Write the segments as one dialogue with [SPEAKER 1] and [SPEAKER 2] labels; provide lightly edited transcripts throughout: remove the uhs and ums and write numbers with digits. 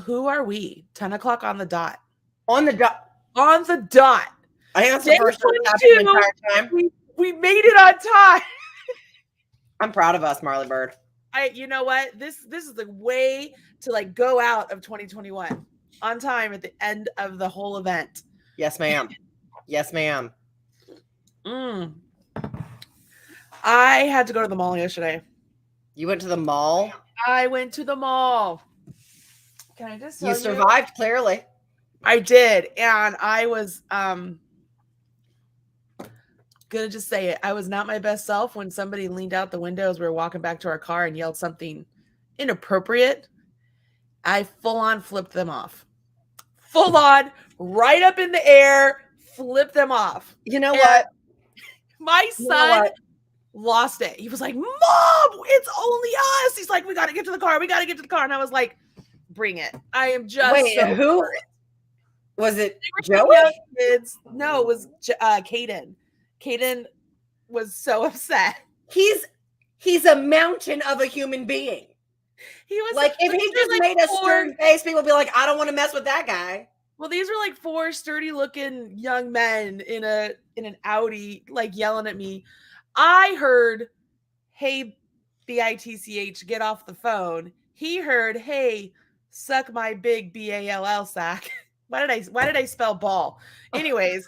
[SPEAKER 1] Who are we? 10 o'clock on the dot.
[SPEAKER 2] On the dot.
[SPEAKER 1] On the dot.
[SPEAKER 2] I think that's
[SPEAKER 1] Day
[SPEAKER 2] the first time it's happened the
[SPEAKER 1] 22,
[SPEAKER 2] entire time.
[SPEAKER 1] we made it on time.
[SPEAKER 2] I'm proud of us, Marley Bird.
[SPEAKER 1] You know what? This is the way to like go out of 2021 on time at the end of the whole event.
[SPEAKER 2] Yes, ma'am. Yes, ma'am.
[SPEAKER 1] I had to go to the mall yesterday.
[SPEAKER 2] You went to the mall?
[SPEAKER 1] I went to the mall. Can I just tell you?
[SPEAKER 2] You survived, clearly.
[SPEAKER 1] I did. And I was gonna just say it. I was not my best self when somebody leaned out the window as we were walking back to our car and yelled something inappropriate. I full on flipped them off. Full on, right up in the air, flipped them off.
[SPEAKER 2] You know what?
[SPEAKER 1] My son lost it. He was like, Mom, it's only us. He's like, we got to get to the car. We got to get to the car. And I was like, bring it. I am just.
[SPEAKER 2] Wait,
[SPEAKER 1] so
[SPEAKER 2] who? Was it Joey?
[SPEAKER 1] Kids. No, it was Caden. Caden was so upset.
[SPEAKER 2] He's a mountain of a human being.
[SPEAKER 1] He was
[SPEAKER 2] like, if he just made a stern face, people would be like, I don't want to mess with that guy.
[SPEAKER 1] Well, these were like 4 sturdy looking young men in an Audi, like yelling at me. I heard, hey, bitch, get off the phone. He heard, hey, suck my big ball sack. Why did I spell ball? Anyways.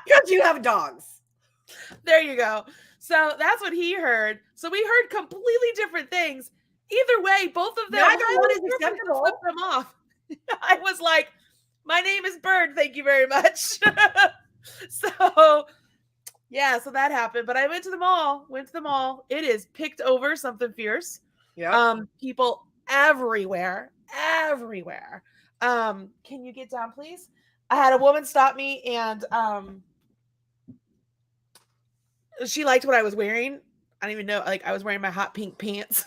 [SPEAKER 2] Because you have dogs.
[SPEAKER 1] There you go. So that's what he heard. So we heard completely different things. Either way, both of them.
[SPEAKER 2] Neither one is acceptable.
[SPEAKER 1] Flip them off. I was like, my name is Bird. Thank you very much. So yeah, so that happened. But I went to the mall. It is picked over something fierce.
[SPEAKER 2] Yeah.
[SPEAKER 1] People everywhere. Can you get down, please? I had a woman stop me and she liked what I was wearing. I don't even know. Like, I was wearing my hot pink pants.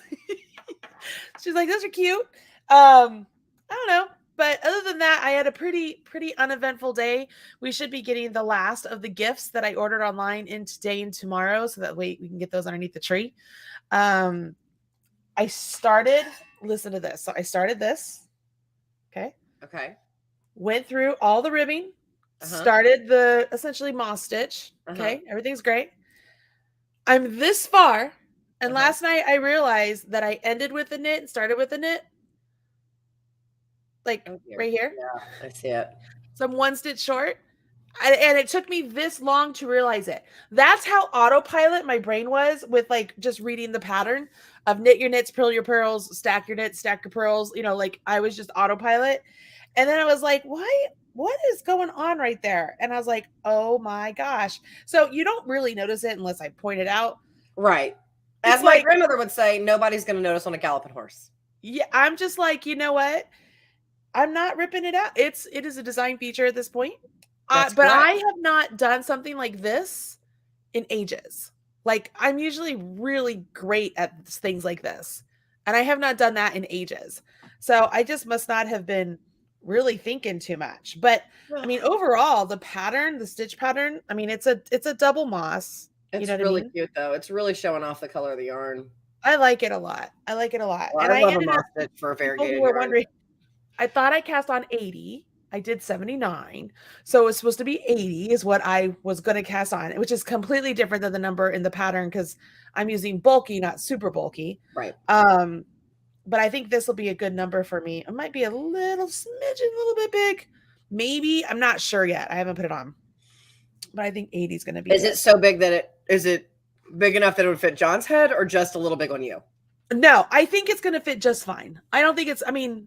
[SPEAKER 1] She's like, those are cute. I don't know. But other than that, I had a pretty uneventful day. We should be getting the last of the gifts that I ordered online in today and tomorrow. So that way we can get those underneath the tree. Listen to this. So I started this. Okay. Went through all the ribbing. Started the essentially moss stitch. Okay. Everything's great. I'm this far. And last night I realized that I ended with a knit and started with a knit. Like right here.
[SPEAKER 2] Yeah, I see it.
[SPEAKER 1] So I'm 1 stitch short. And it took me this long to realize it. That's how autopilot my brain was with like just reading the pattern of knit your knits, purl your pearls, stack your knits, stack your pearls. You know, like I was just autopilot. And then I was like, what is going on right there? And I was like, oh my gosh. So you don't really notice it unless I point it out.
[SPEAKER 2] Right. As my grandmother would say, nobody's going to notice on a galloping horse.
[SPEAKER 1] Yeah. I'm just like, you know what? I'm not ripping it out. It is a design feature at this point. But I have not done something like this in ages. Like, I'm usually really great at things like this. And I have not done that in ages. So I just must not have been really thinking too much. But I mean, overall, the pattern, the stitch pattern, I mean, it's a double moss.
[SPEAKER 2] It's really cute though. It's really showing off the color of the yarn.
[SPEAKER 1] I like it a lot. Well,
[SPEAKER 2] and I love a moss stitch for a variegated yarn.
[SPEAKER 1] Wondering, I thought I cast on 80. I did 79. So it's supposed to be 80 is what I was going to cast on, which is completely different than the number in the pattern because I'm using bulky, not super bulky.
[SPEAKER 2] Right.
[SPEAKER 1] But I think this will be a good number for me. It might be a little bit big. Maybe. I'm not sure yet. I haven't put it on. But I think 80 is going to be.
[SPEAKER 2] Is it so big that is it big enough that it would fit John's head or just a little big on you?
[SPEAKER 1] No, I think it's going to fit just fine. I don't think it's, I mean,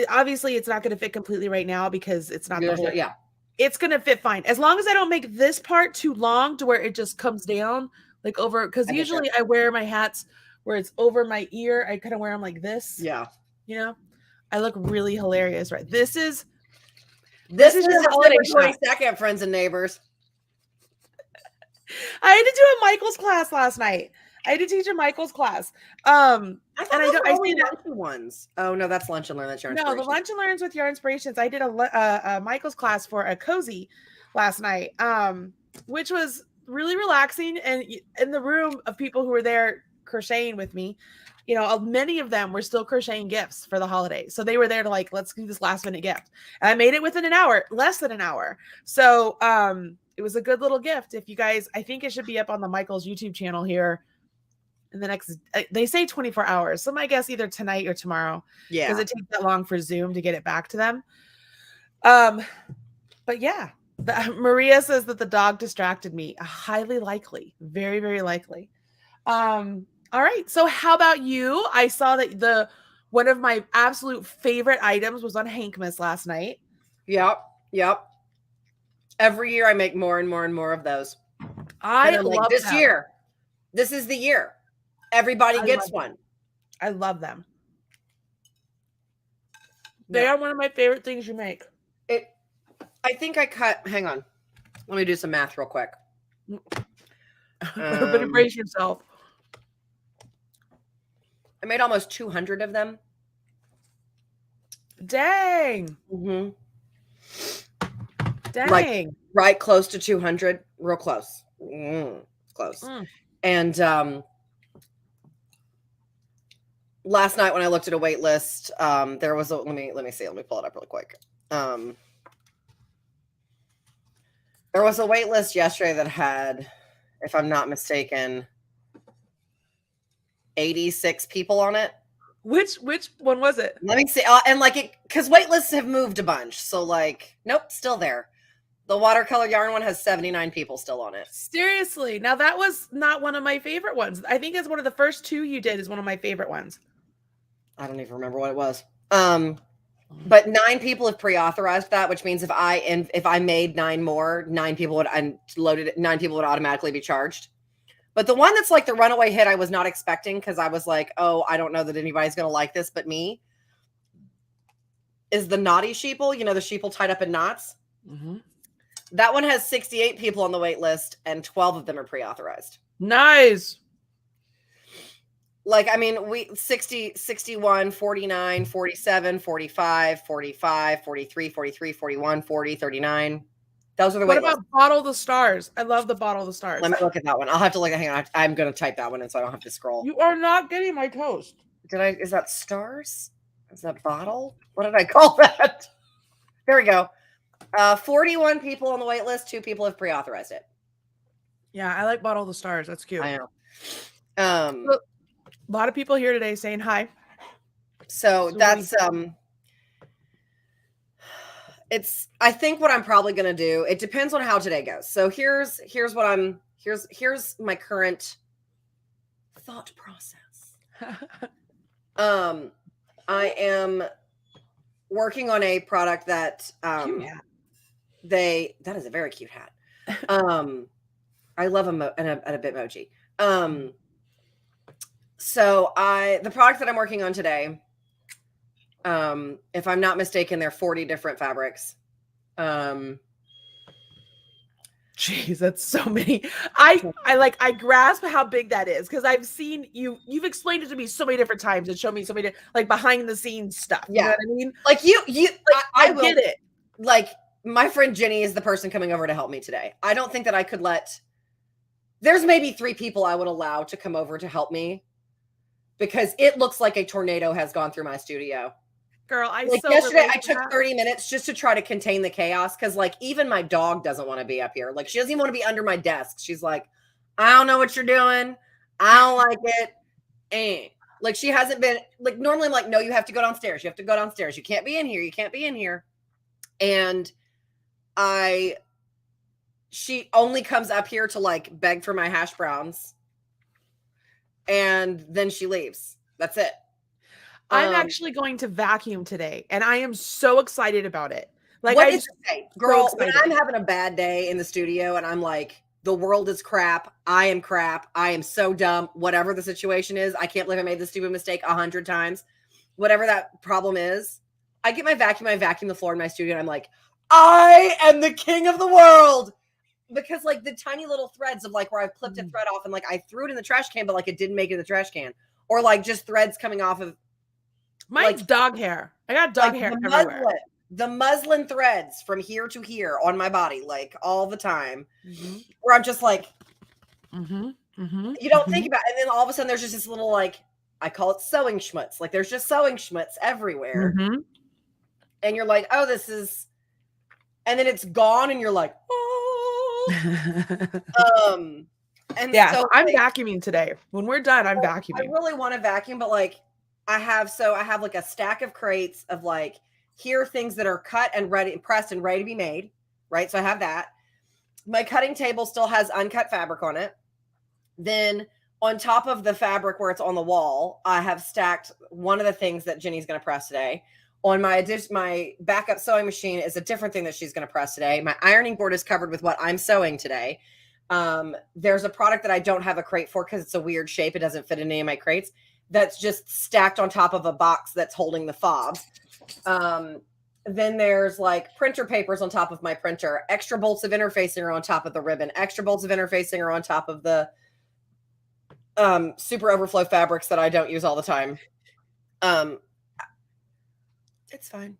[SPEAKER 1] obviously it's not going to fit completely right now because it's not the whole.
[SPEAKER 2] Yeah.
[SPEAKER 1] It's going to fit fine. As long as I don't make this part too long to where it just comes down like over, because usually I wear my hats where it's over my ear. I kind of wear them like this.
[SPEAKER 2] Yeah.
[SPEAKER 1] You know, I look really hilarious, right? This is
[SPEAKER 2] just holiday 22nd, friends and neighbors.
[SPEAKER 1] I had to do a Michael's class last night. I had to teach a Michael's class.
[SPEAKER 2] I see the ones. Oh no, that's Lunch and Learn. That's your inspiration.
[SPEAKER 1] No, the Lunch and Learns with Your Inspirations. I did a Michael's class for a cozy last night, which was really relaxing. And in the room of people who were there crocheting with me, you know, many of them were still crocheting gifts for the holidays. So they were there to like, let's do this last minute gift. And I made it within an hour, less than an hour. So it was a good little gift. If you guys, I think it should be up on the Michael's YouTube channel here in the next, they say 24 hours. So my guess either tonight or tomorrow.
[SPEAKER 2] Yeah.
[SPEAKER 1] Because it takes that long for Zoom to get it back to them. But yeah, Maria says that the dog distracted me. Highly likely. Very, very likely. All right. So how about you? I saw that one of my absolute favorite items was on HANKMAS last night.
[SPEAKER 2] Yep. Every year I make more and more and more of those.
[SPEAKER 1] I love
[SPEAKER 2] this year. This is the year. Everybody gets one.
[SPEAKER 1] I love them. They are one of my favorite things you make.
[SPEAKER 2] I think I cut, hang on. Let me do some math real quick.
[SPEAKER 1] But brace yourself.
[SPEAKER 2] I made almost 200 of them.
[SPEAKER 1] Dang.
[SPEAKER 2] Mm-hmm.
[SPEAKER 1] Dang.
[SPEAKER 2] Like, right close to 200. Real close. Close. And last night when I looked at a wait list, there was a, let me see. Let me pull it up really quick. There was a wait list yesterday that had, if I'm not mistaken, 86 people on it.
[SPEAKER 1] Which one was it?
[SPEAKER 2] Let me see. And like it, because wait lists have moved a bunch. So like, nope, still there. The watercolor yarn one has 79 people still on it.
[SPEAKER 1] Seriously. Now that was not one of my favorite ones. I think it's one of the first two you did is one of my favorite ones.
[SPEAKER 2] I don't even remember what it was. But 9 people have pre-authorized that, which means if I made 9 more, 9 people would unloaded it, 9 people would automatically be charged. But the one that's like the runaway hit, I was not expecting because I was like, oh, I don't know that anybody's going to like this but me, is the naughty sheeple. You know, the sheeple tied up in knots.
[SPEAKER 1] Mm-hmm.
[SPEAKER 2] That one has 68 people on the wait list and 12 of them are pre-authorized.
[SPEAKER 1] Nice.
[SPEAKER 2] Like, I mean, we 60, 61, 49, 47, 45, 45, 43, 43, 41, 40, 39. Those are the wait lists.
[SPEAKER 1] What about Bottle the Stars? I love the Bottle the Stars.
[SPEAKER 2] Let me look at that one. I'll have to look at, hang on. I'm going to type that one in so I don't have to scroll.
[SPEAKER 1] You are not getting my toast.
[SPEAKER 2] Is that stars? Is that bottle? What did I call that? There we go. 41 people on the wait list. 2 people have pre-authorized it.
[SPEAKER 1] Yeah, I like Bottle the Stars. That's cute.
[SPEAKER 2] I know.
[SPEAKER 1] A lot of people here today saying hi.
[SPEAKER 2] So that's I think what I'm probably going to do, it depends on how today goes. So here's my current thought process. I am working on a product that that is a very cute hat. I love a Bitmoji. So the product that I'm working on today, if I'm not mistaken, there are 40 different fabrics.
[SPEAKER 1] Jeez, that's so many. I grasp how big that is because I've seen you've explained it to me so many different times and shown me so many like behind the scenes stuff.
[SPEAKER 2] Yeah.
[SPEAKER 1] You know what I mean?
[SPEAKER 2] Like
[SPEAKER 1] I get it.
[SPEAKER 2] Like my friend Jenny is the person coming over to help me today. I don't think that I could there's maybe 3 people I would allow to come over to help me because it looks like a tornado has gone through my studio.
[SPEAKER 1] Girl,
[SPEAKER 2] yesterday I took 30 minutes just to try to contain the chaos because like even my dog doesn't want to be up here. Like she doesn't even want to be under my desk. She's like, I don't know what you're doing. I don't like it. And like she hasn't been like normally I'm like, no, you have to go downstairs. You have to go downstairs. You can't be in here. You can't be in here. And she only comes up here to like beg for my hash browns. And then she leaves. That's it.
[SPEAKER 1] I'm actually going to vacuum today, and I am so excited about it. Like,
[SPEAKER 2] what did you say, girl? When I'm having a bad day in the studio, and I'm like, the world is crap. I am crap. I am so dumb. Whatever the situation is, I can't believe I made this stupid mistake 100 times. Whatever that problem is, I get my vacuum. I vacuum the floor in my studio, and I'm like, I am the king of the world. Because like the tiny little threads of like where I've clipped a thread off and like I threw it in the trash can, but like it didn't make it in the trash can, or like just threads coming off of.
[SPEAKER 1] Mine's like, dog hair. I got dog hair everywhere.
[SPEAKER 2] The muslin threads from here to here on my body, like all the time, where I'm just like, you don't think about it. And then all of a sudden there's just this little like I call it sewing schmutz. Like there's just sewing schmutz everywhere.
[SPEAKER 1] Mm-hmm.
[SPEAKER 2] And you're like, oh, this is, and then it's gone and you're like, oh. And
[SPEAKER 1] yeah,
[SPEAKER 2] so
[SPEAKER 1] I'm vacuuming today. When we're done, I'm vacuuming.
[SPEAKER 2] I really want to vacuum, but like I have like a stack of crates of like, here are things that are cut and ready, pressed and ready to be made. Right. So I have that. My cutting table still has uncut fabric on it. Then on top of the fabric where it's on the wall, I have stacked one of the things that Jenny's going to press today. On my backup sewing machine is a different thing that she's going to press today. My ironing board is covered with what I'm sewing today. There's a product that I don't have a crate for because it's a weird shape. It doesn't fit in any of my crates. That's just stacked on top of a box that's holding the fobs. Then there's like printer papers on top of my printer. Extra bolts of interfacing are on top of the ribbon. Extra bolts of interfacing are on top of the super overflow fabrics that I don't use all the time. It's fine.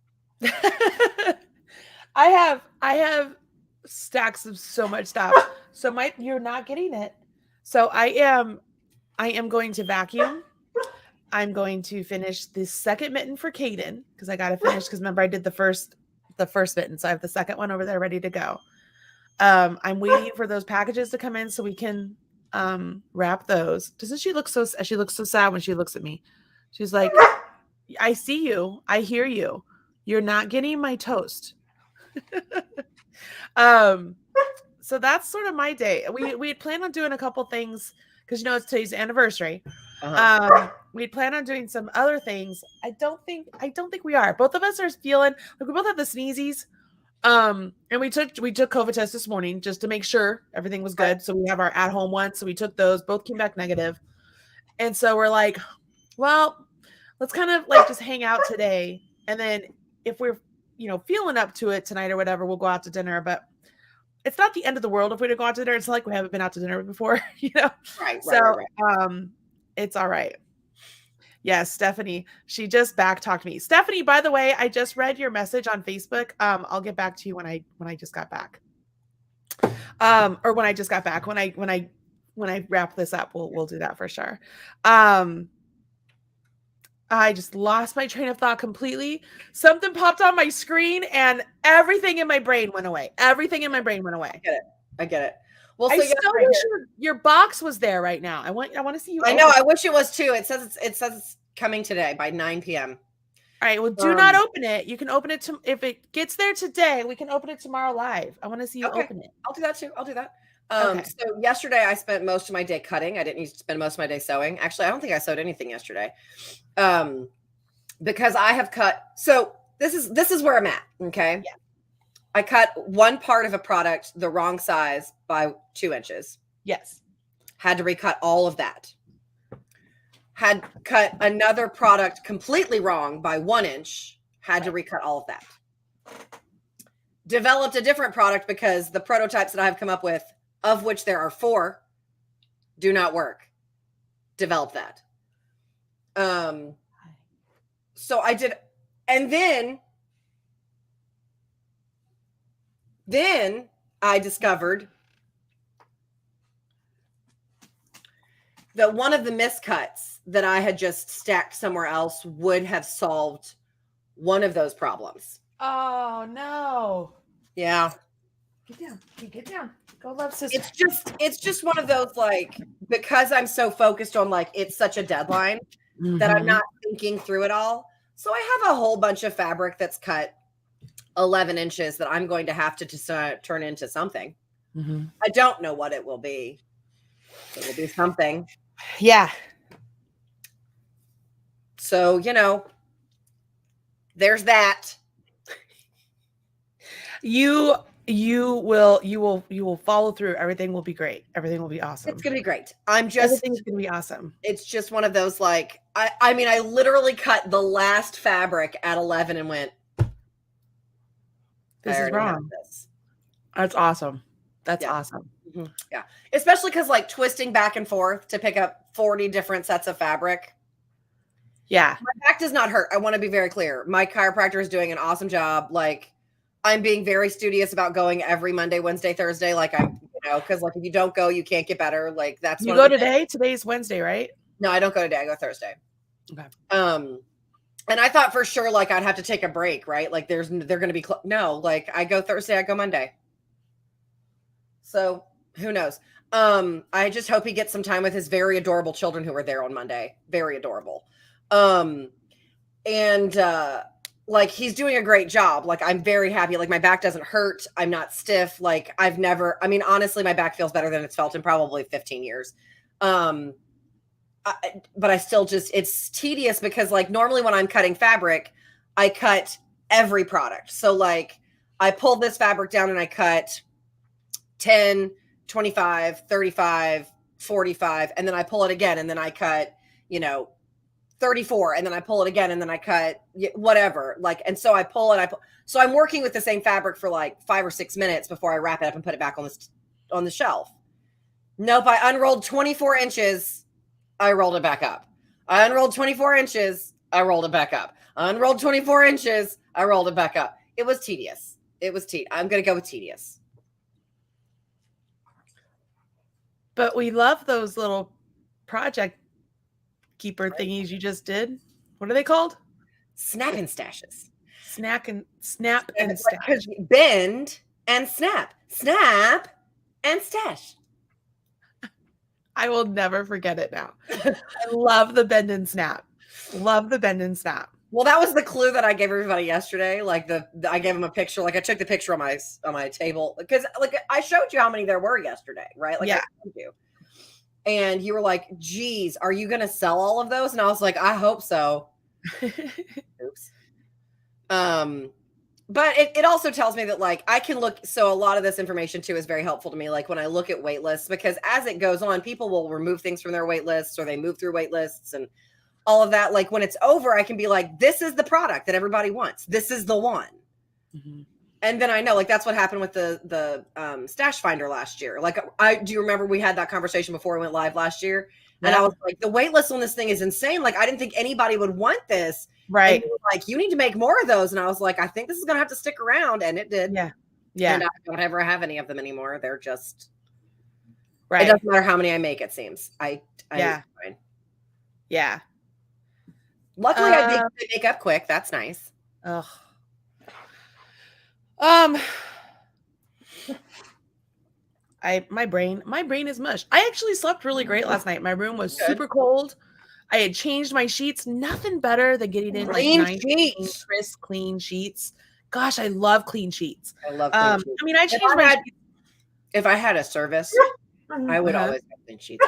[SPEAKER 1] I have stacks of so much stuff. So you're not getting it. So I am going to vacuum. I'm going to finish the second mitten for Kaden because I got to finish because remember I did the first mitten. So I have the second one over there ready to go. I'm waiting for those packages to come in so we can wrap those. Doesn't she look so sad when she looks at me? She's like, I see you. I hear you. You're not getting my toast. So that's sort of my day. We had planned on doing a couple things because it's today's anniversary. We'd plan on doing some other things. I don't think we are. Both of us are feeling like we both have the sneezies. And we took COVID tests this morning just to make sure everything was good. So we have our at-home ones. So we took those, both came back negative. And so we're like, well, let's kind of like just hang out today. And then if we're, feeling up to it tonight or whatever, we'll go out to dinner. But it's not the end of the world if we don't go out to dinner. It's like we haven't been out to dinner before,
[SPEAKER 2] Right.
[SPEAKER 1] It's all right. Yes, Stephanie, she just back talked me. Stephanie, by the way, I just read your message on Facebook. I'll get back to you when I just got back. Or when I just got back. When I wrap this up, we'll do that for sure. I just lost my train of thought completely. Something popped on my screen and everything in my brain went away. I
[SPEAKER 2] get it. Well,
[SPEAKER 1] I still wish your box was there right now. I want to see you.
[SPEAKER 2] I know. I wish it was too. It says it's coming today by 9 p.m.
[SPEAKER 1] All right. Well, do not open it. You can open it if it gets there today. We can open it tomorrow live. I want to see you open it.
[SPEAKER 2] I'll do that too. So yesterday I spent most of my day cutting. I didn't need to spend most of my day sewing. Actually, I don't think I sewed anything yesterday. Because I have cut. So this is where I'm at. Okay.
[SPEAKER 1] Yeah.
[SPEAKER 2] I cut one part of a product the wrong size by 2 inches.
[SPEAKER 1] Yes.
[SPEAKER 2] Had to recut all of that. Had cut another product completely wrong by 1 inch. Had to recut all of that. Developed a different product because the prototypes that I have come up with, of which there are 4, do not work. Develop that. So I did, and then I discovered that one of the miscuts that I had just stacked somewhere else would have solved one of those problems.
[SPEAKER 1] Oh no.
[SPEAKER 2] Yeah.
[SPEAKER 1] Get down. Go love sister.
[SPEAKER 2] It's just one of those, like, because I'm so focused on like it's such a deadline that I'm not thinking through it all. So I have a whole bunch of fabric that's cut 11 inches that I'm going to have to turn into something. I don't know what it will be. It will be something.
[SPEAKER 1] Yeah.
[SPEAKER 2] So, there's that. You will follow through. Everything will be great. Everything will be awesome. It's
[SPEAKER 1] going to be great.
[SPEAKER 2] Everything's
[SPEAKER 1] going to be awesome.
[SPEAKER 2] It's just one of those, like, I mean, I literally cut the last fabric at 11 and went,
[SPEAKER 1] this is wrong. That's awesome. That's awesome.
[SPEAKER 2] Yeah. Especially because, like, twisting back and forth to pick up 40 different sets of fabric.
[SPEAKER 1] Yeah.
[SPEAKER 2] My back does not hurt. I want to be very clear. My chiropractor is doing an awesome job. Like, I'm being very studious about going every Monday, Wednesday, Thursday. Like, because like if you don't go, you can't get better. Like, that's
[SPEAKER 1] you go today. Today's Wednesday, right?
[SPEAKER 2] No, I don't go today. I go Thursday.
[SPEAKER 1] Okay.
[SPEAKER 2] And I thought for sure, like, I'd have to take a break, right? Like, they're going to be, no, like, I go Thursday, I go Monday. So who knows? I just hope he gets some time with his very adorable children who were there on Monday. Very adorable. Like, he's doing a great job. Like, I'm very happy. Like, my back doesn't hurt. I'm not stiff. Like, I mean, honestly, my back feels better than it's felt in probably 15 years. But I still just, it's tedious because, like, normally when I'm cutting fabric, I cut every product. So, like, I pull this fabric down and I cut 10, 25, 35, 45, and then I pull it again, and then I cut, 34, and then I pull it again, and then I cut whatever. Like, and so I pull it, so I'm working with the same fabric for like 5 or 6 minutes before I wrap it up and put it back on the shelf. Nope, I unrolled 24 inches, I rolled it back up. I unrolled 24 inches, I rolled it back up. I unrolled 24 inches, I rolled it back up. It was tedious. I'm going to go with tedious.
[SPEAKER 1] But we love those little project keeper thingies you just did. What are they called?
[SPEAKER 2] Snap and stashes.
[SPEAKER 1] Snap and stash.
[SPEAKER 2] Bend and snap. Snap and stash.
[SPEAKER 1] I will never forget it now. I love the bend and snap. Love the bend and snap.
[SPEAKER 2] Well, that was the clue that I gave everybody yesterday. Like I gave them a picture. Like I took the picture on my table because like I showed you how many there were yesterday, right? Like,
[SPEAKER 1] yeah.
[SPEAKER 2] I showed you. And you were like, geez, are you going to sell all of those? And I was like, I hope so. Oops. But it also tells me that, like, I can look. So a lot of this information too is very helpful to me. Like when I look at wait lists, because as it goes on, people will remove things from their wait lists or they move through wait lists and all of that. Like when it's over, I can be like, this is the product that everybody wants. This is the one. Mm-hmm. And then I know, like, that's what happened with the stash finder last year. Like, do you remember we had that conversation before we went live last year? Yeah. And I was like, the wait list on this thing is insane. Like, I didn't think anybody would want this.
[SPEAKER 1] Right.
[SPEAKER 2] And you were like, you need to make more of those. And I was like, I think this is going to have to stick around. And it did.
[SPEAKER 1] Yeah. Yeah.
[SPEAKER 2] And I don't ever have any of them anymore. They're just,
[SPEAKER 1] right.
[SPEAKER 2] It doesn't matter how many I make, it seems.
[SPEAKER 1] Yeah.
[SPEAKER 2] Fine.
[SPEAKER 1] Yeah.
[SPEAKER 2] Luckily, I make up quick. That's nice.
[SPEAKER 1] Ugh. My brain is mush. I actually slept really great last night. My room was super cold. I had changed my sheets. Nothing better than getting in like nice, crisp, clean sheets. Gosh, I love clean sheets.
[SPEAKER 2] I love clean sheets.
[SPEAKER 1] I mean, I changed my sheets.
[SPEAKER 2] If I had a service, I would always have clean sheets.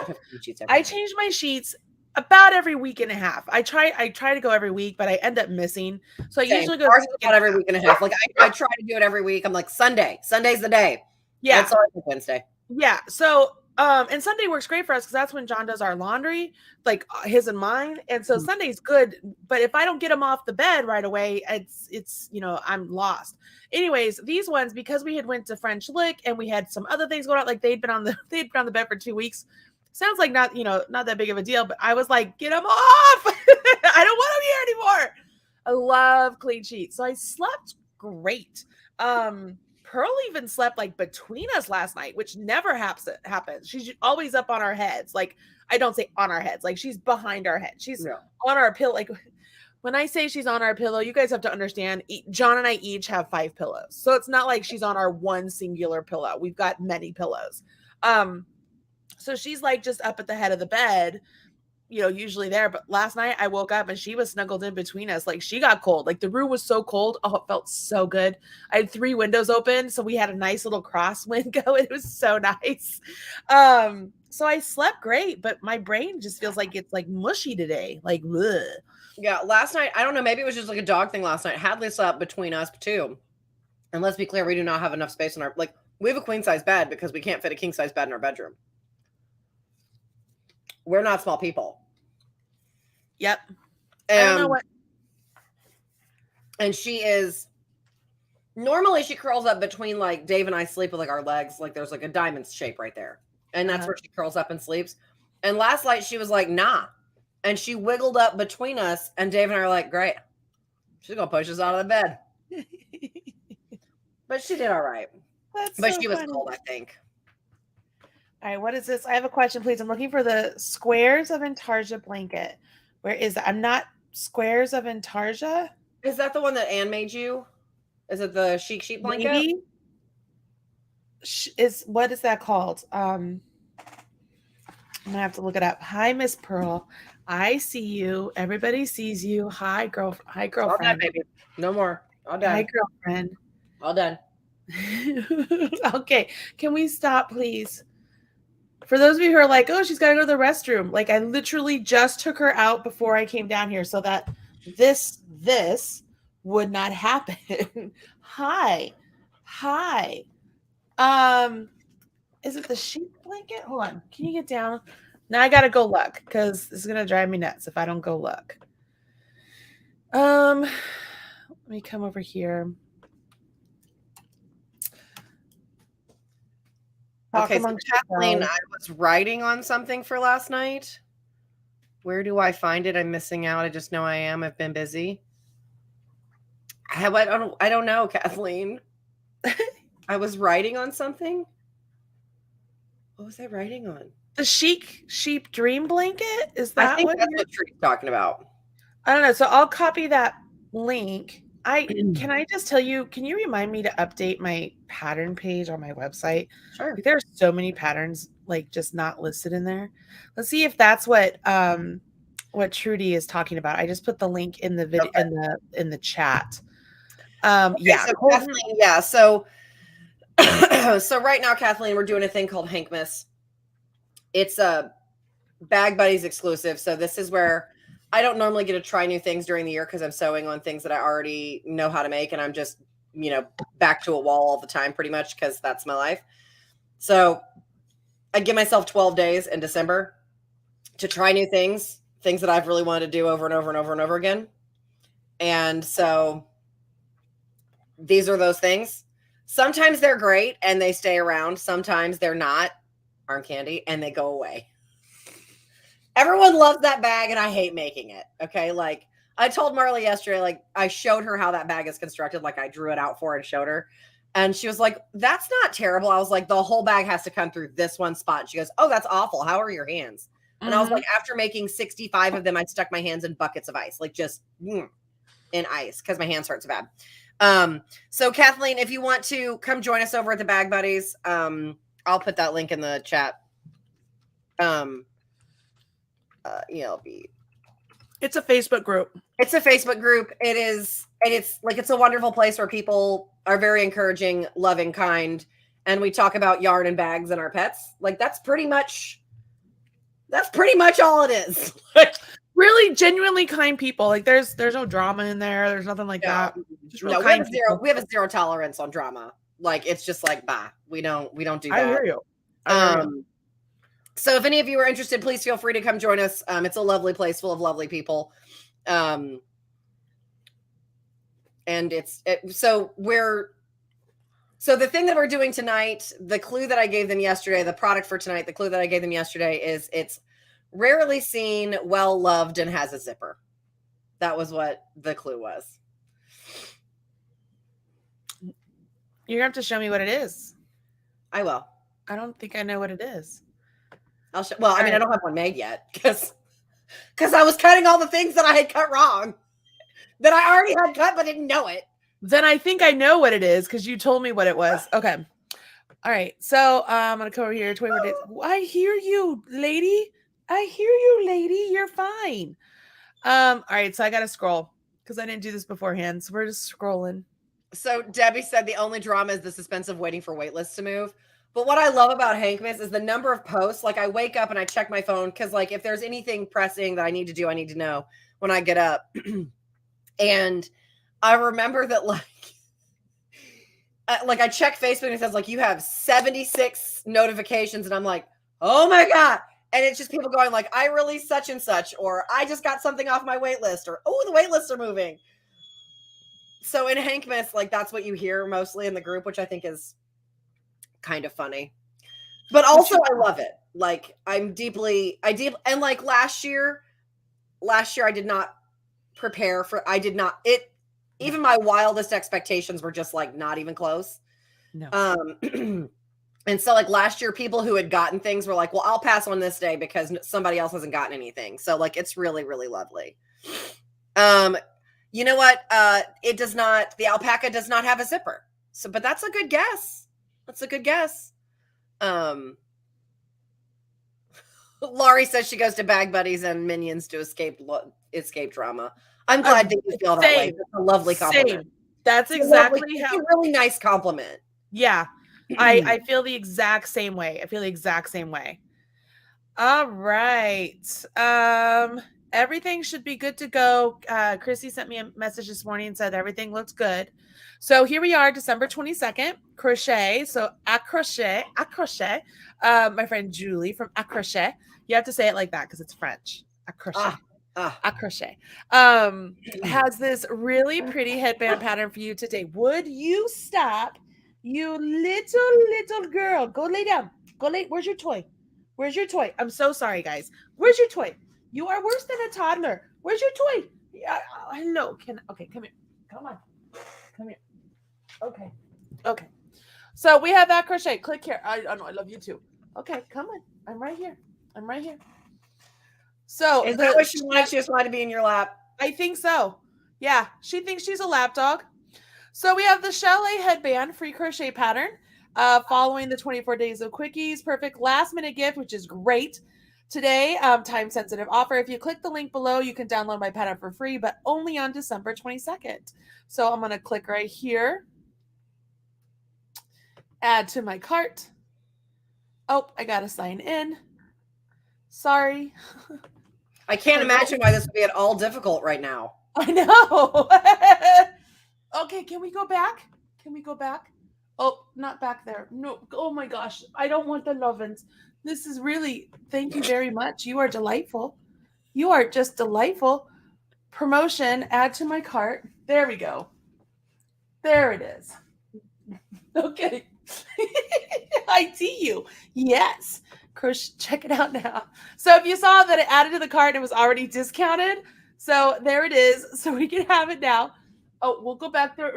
[SPEAKER 1] I changed my sheets about every week and a half. I try to go every week, but I end up missing. So I usually go
[SPEAKER 2] about every week and a half. Like I try to do it every week. I'm like, Sunday's the day.
[SPEAKER 1] Yeah.
[SPEAKER 2] That's always Wednesday.
[SPEAKER 1] Yeah. So and Sunday works great for us because that's when John does our laundry, like his and mine. And so Sunday's good. But if I don't get them off the bed right away, it's I'm lost. Anyways, these ones, because we had went to French Lick and we had some other things going on, like they'd been on the bed for 2 weeks. Sounds like not that big of a deal, but I was like, get them off. I don't want them here anymore. I love clean sheets. So I slept great. Pearl even slept like between us last night, which never happens. She's always up on our heads. Like, I don't say on our heads, like she's behind our head. She's on our pillow. Like when I say she's on our pillow, you guys have to understand, John and I each have 5 pillows. So it's not like she's on our one singular pillow. We've got many pillows. So she's like just up at the head of the bed, usually there. But last night I woke up and she was snuggled in between us. Like she got cold. Like the room was so cold. Oh, it felt so good. I had 3 windows open. So we had a nice little crosswind going. It was so nice. So I slept great, but my brain just feels like it's like mushy today. Like, ugh.
[SPEAKER 2] Yeah. Last night, I don't know. Maybe it was just like a dog thing last night. Hadley slept between us too. And let's be clear, we do not have enough space in our, like, we have a queen size bed because we can't fit a king size bed in our bedroom. We're not small people.
[SPEAKER 1] Yep. I don't know what.
[SPEAKER 2] And she is, normally she curls up between, like, Dave and I sleep with like our legs. Like there's like a diamond shape right there. And that's where she curls up and sleeps. And last night she was like, nah. And she wiggled up between us. And Dave and I are like, great. She's going to push us out of the bed. But she did all right. But she was cold, I think.
[SPEAKER 1] All right, what is this? I have a question, please. I'm looking for the Squares of Intarsia blanket. Where is that? I'm not Squares of Intarsia.
[SPEAKER 2] Is that the one that Anne made you? Is it the chic sheep blanket?
[SPEAKER 1] Maybe. What is that called? I'm gonna have to look it up. Hi, Miss Pearl. I see you. Everybody sees you. Hi, girlfriend. Hi, girlfriend.
[SPEAKER 2] All done, baby. No more. All done.
[SPEAKER 1] Hi, girlfriend.
[SPEAKER 2] All done.
[SPEAKER 1] Okay, can we stop, please? For those of you who are like, oh, she's got to go to the restroom. Like, I literally just took her out before I came down here so that this would not happen. Hi. Is it the sheep blanket? Hold on. Can you get down? Now I gotta go look because this is gonna drive me nuts if I don't go look. Let me come over here.
[SPEAKER 2] Okay, so Kathleen, I was writing on something for last night. Where do I find it? I'm missing out. I just know I am. I've been busy. I don't know, Kathleen. I was writing on something. What was I writing on?
[SPEAKER 1] The chic sheep dream blanket? Is that
[SPEAKER 2] I think that's what Tree's talking about?
[SPEAKER 1] I don't know. So I'll copy that link. Can I just tell you, can you remind me to update my pattern page on my website?
[SPEAKER 2] Sure.
[SPEAKER 1] Like, there are so many patterns like just not listed in there. Let's see if that's what Trudy is talking about. I just put the link in the video in the chat. Yeah.
[SPEAKER 2] So Kathleen, yeah. So so right now, Kathleen, we're doing a thing called HANKMAS. It's a Bag Buddies exclusive. So this is where I don't normally get to try new things during the year because I'm sewing on things that I already know how to make. And I'm just, back to a wall all the time pretty much because that's my life. So I give myself 12 days in December to try new things that I've really wanted to do over and over and over and over again. And so these are those things. Sometimes they're great and they stay around. Sometimes they're not, arm candy, and they go away. Everyone loves that bag and I hate making it. Okay. Like I told Marley yesterday, like I showed her how that bag is constructed. Like I drew it out for her and showed her. And she was like, that's not terrible. I was like, the whole bag has to come through this one spot. She goes, oh, that's awful. How are your hands? And I was like, after making 65 of them, I stuck my hands in buckets of ice, like just in ice because my hands hurt so bad. So Kathleen, if you want to come join us over at the Bag Buddies, I'll put that link in the chat. ELB.
[SPEAKER 1] It's a Facebook group.
[SPEAKER 2] It's a Facebook group. It is, and it's like, it's a wonderful place where people are very encouraging, loving, kind. And we talk about yarn and bags and our pets. Like that's pretty much all it is.
[SPEAKER 1] Really genuinely kind people. Like there's no drama in there. There's nothing like that.
[SPEAKER 2] No, we have a zero tolerance on drama. Like it's just like, bah, we don't do that.
[SPEAKER 1] I hear you.
[SPEAKER 2] So if any of you are interested, please feel free to come join us. It's a lovely place full of lovely people. And so the thing that we're doing tonight, the clue that I gave them yesterday, the product for tonight, the clue that I gave them yesterday is it's rarely seen, well loved, and has a zipper. That was what the clue was.
[SPEAKER 1] You're gonna have to show me what it is.
[SPEAKER 2] I will.
[SPEAKER 1] I don't think I know what it is.
[SPEAKER 2] I don't have one made yet because I was cutting all the things that I had cut wrong that I already had cut but didn't know it.
[SPEAKER 1] Then I think I know what it is because you told me what it was. Okay. All right. So I'm gonna come over here. 24 days. I hear you, lady. You're fine. All right. So I gotta scroll because I didn't do this beforehand. So we're just scrolling.
[SPEAKER 2] So Debbie said the only drama is the suspense of waiting for wait lists to move. But what I love about HANKMAS is the number of posts. Like I wake up and I check my phone because like if there's anything pressing that I need to do, I need to know when I get up. And I remember that like I check Facebook and it says like you have 76 notifications and I'm like, oh my God. And it's just people going like, I released such and such, or I just got something off my wait list, or oh, the wait lists are moving. So in HANKMAS, like that's what you hear mostly in the group, which I think is kind of funny, but also I love it. Like and like last year I did not prepare for, even my wildest expectations were just like not even close.
[SPEAKER 1] No.
[SPEAKER 2] And so like last year, people who had gotten things were like, well, I'll pass on this day because somebody else hasn't gotten anything. So like, it's really, really lovely. You know what? The alpaca does not have a zipper. So, but that's a good guess. That's a good guess. Laurie says she goes to Bag Buddies and Minions to escape drama. I'm glad that you feel that way. That's a lovely compliment.
[SPEAKER 1] Same. That's exactly
[SPEAKER 2] how. It's a really nice compliment.
[SPEAKER 1] Yeah. I feel the exact same way. I feel the exact same way. All right. Everything should be good to go. Chrissy sent me a message this morning and said everything looks good. So here we are, December 22nd, crochet. So à crochet. My friend Julie from à crochet. You have to say it like that because it's French. À crochet. À crochet. Has this really pretty headband pattern for you today. Would you stop? You little girl. Go lay down. Where's your toy? Where's your toy? I'm so sorry, guys. Where's your toy? You are worse than a toddler. Where's your toy? Hello. Okay, come here. Come on. Come here. Okay. So we have that crochet. Click here. I know. I love you too. Okay, come on. I'm right here. So
[SPEAKER 2] is that what she wanted? She just wanted to be in your lap.
[SPEAKER 1] I think so. Yeah, she thinks she's a lap dog. So we have the Chalet headband free crochet pattern following the 24 days of Quickies. Perfect last minute gift, which is great. Today, time sensitive offer. If you click the link below, you can download my pattern for free, but only on December 22nd. So I'm going to click right here. Add to my cart. Oh, I got to sign in. Sorry.
[SPEAKER 2] I can't imagine why this would be at all difficult right now.
[SPEAKER 1] I know. Okay, can we go back? Oh, not back there. No. Oh my gosh. I don't want the lovin's. This is really, thank you very much. You are delightful. You are just delightful. Promotion, add to my cart. There we go. There it is. Okay. I see you. Yes. Crochet, check it out now. So if you saw that it added to the cart and it was already discounted, so there it is. So we can have it now. Oh, we'll go back there.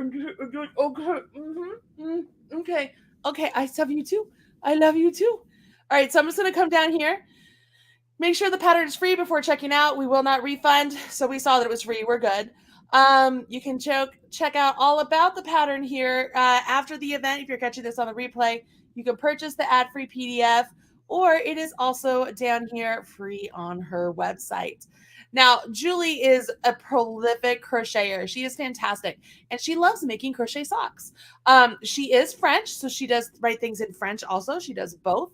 [SPEAKER 1] Okay. Okay. I love you too. All right. So I'm just going to come down here. Make sure the pattern is free before checking out. We will not refund. So we saw that it was free. We're good. You can check out all about the pattern here after the event. If you're catching this on the replay, you can purchase the ad-free PDF, or it is also down here free on her website. Now, Julie is a prolific crocheter. She is fantastic, and she loves making crochet socks. She is French, so she does write things in French also. She does both.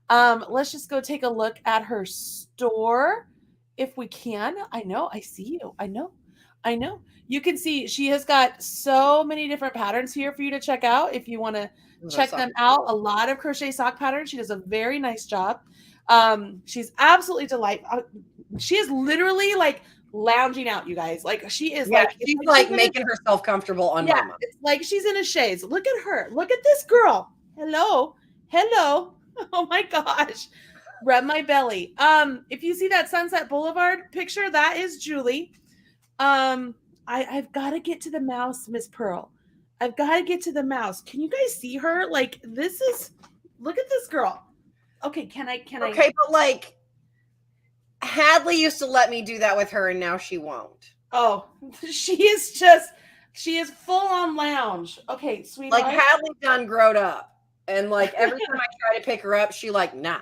[SPEAKER 1] Let's just go take a look at her store if we can. I know, I see you. I know. You can see she has got so many different patterns here for you to check out if you want to check them out. A lot of crochet sock patterns. She does a very nice job. She's absolutely delightful. She is literally like lounging out, you guys. Like she is
[SPEAKER 2] she's like making herself comfortable on Mama.
[SPEAKER 1] It's like she's in a chaise. Look at her. Look at this girl. Hello. Oh my gosh. Rub my belly. If you see that Sunset Boulevard picture, that is Julie. I've got to get to the mouse, Miss Pearl. I've got to get to the mouse. Can you guys see her? Like, look at this girl. Okay, can I?
[SPEAKER 2] Okay, but like, Hadley used to let me do that with her, and now she won't.
[SPEAKER 1] Oh, she is full on lounge. Okay, sweetheart.
[SPEAKER 2] Like, Hadley done growed up, and like every time I try to pick her up, she like, nah.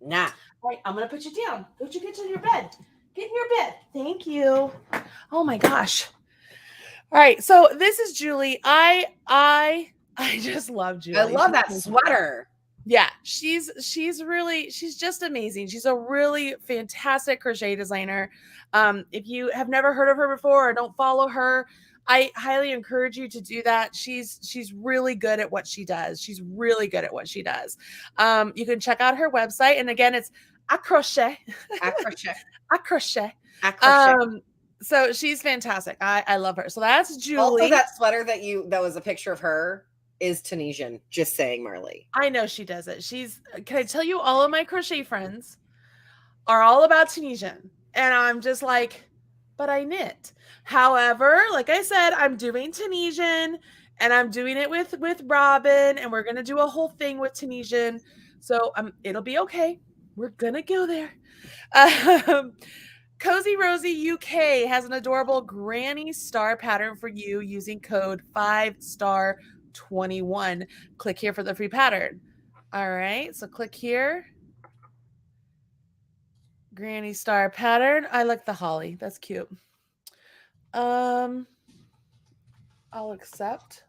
[SPEAKER 2] All
[SPEAKER 1] right, I'm gonna put you down. Don't you get to your bed? Get in your bed. Thank you. Oh my gosh. All right. So this is Julie. I just love Julie.
[SPEAKER 2] I love that sweater.
[SPEAKER 1] Yeah. She's just amazing. She's a really fantastic crochet designer. If you have never heard of her before or don't follow her, I highly encourage you to do that. She's really good at what she does. You can check out her website. And again, it's à crochet. So she's fantastic. I love her. So that's Julie.
[SPEAKER 2] Also, that sweater that was a picture of her is Tunisian. Just saying, Marley.
[SPEAKER 1] I know she does it. Can I tell you, all of my crochet friends are all about Tunisian. And I'm just like, but I knit. However, like I said, I'm doing Tunisian And I'm doing it with Robin, and we're going to do a whole thing with Tunisian. So it'll be okay. We're going to go there. Cozy Rosie UK has an adorable granny star pattern for you using code 5star21. Click here for the free pattern. All right, so click here. Granny star pattern. I like the holly. That's cute. I'll accept.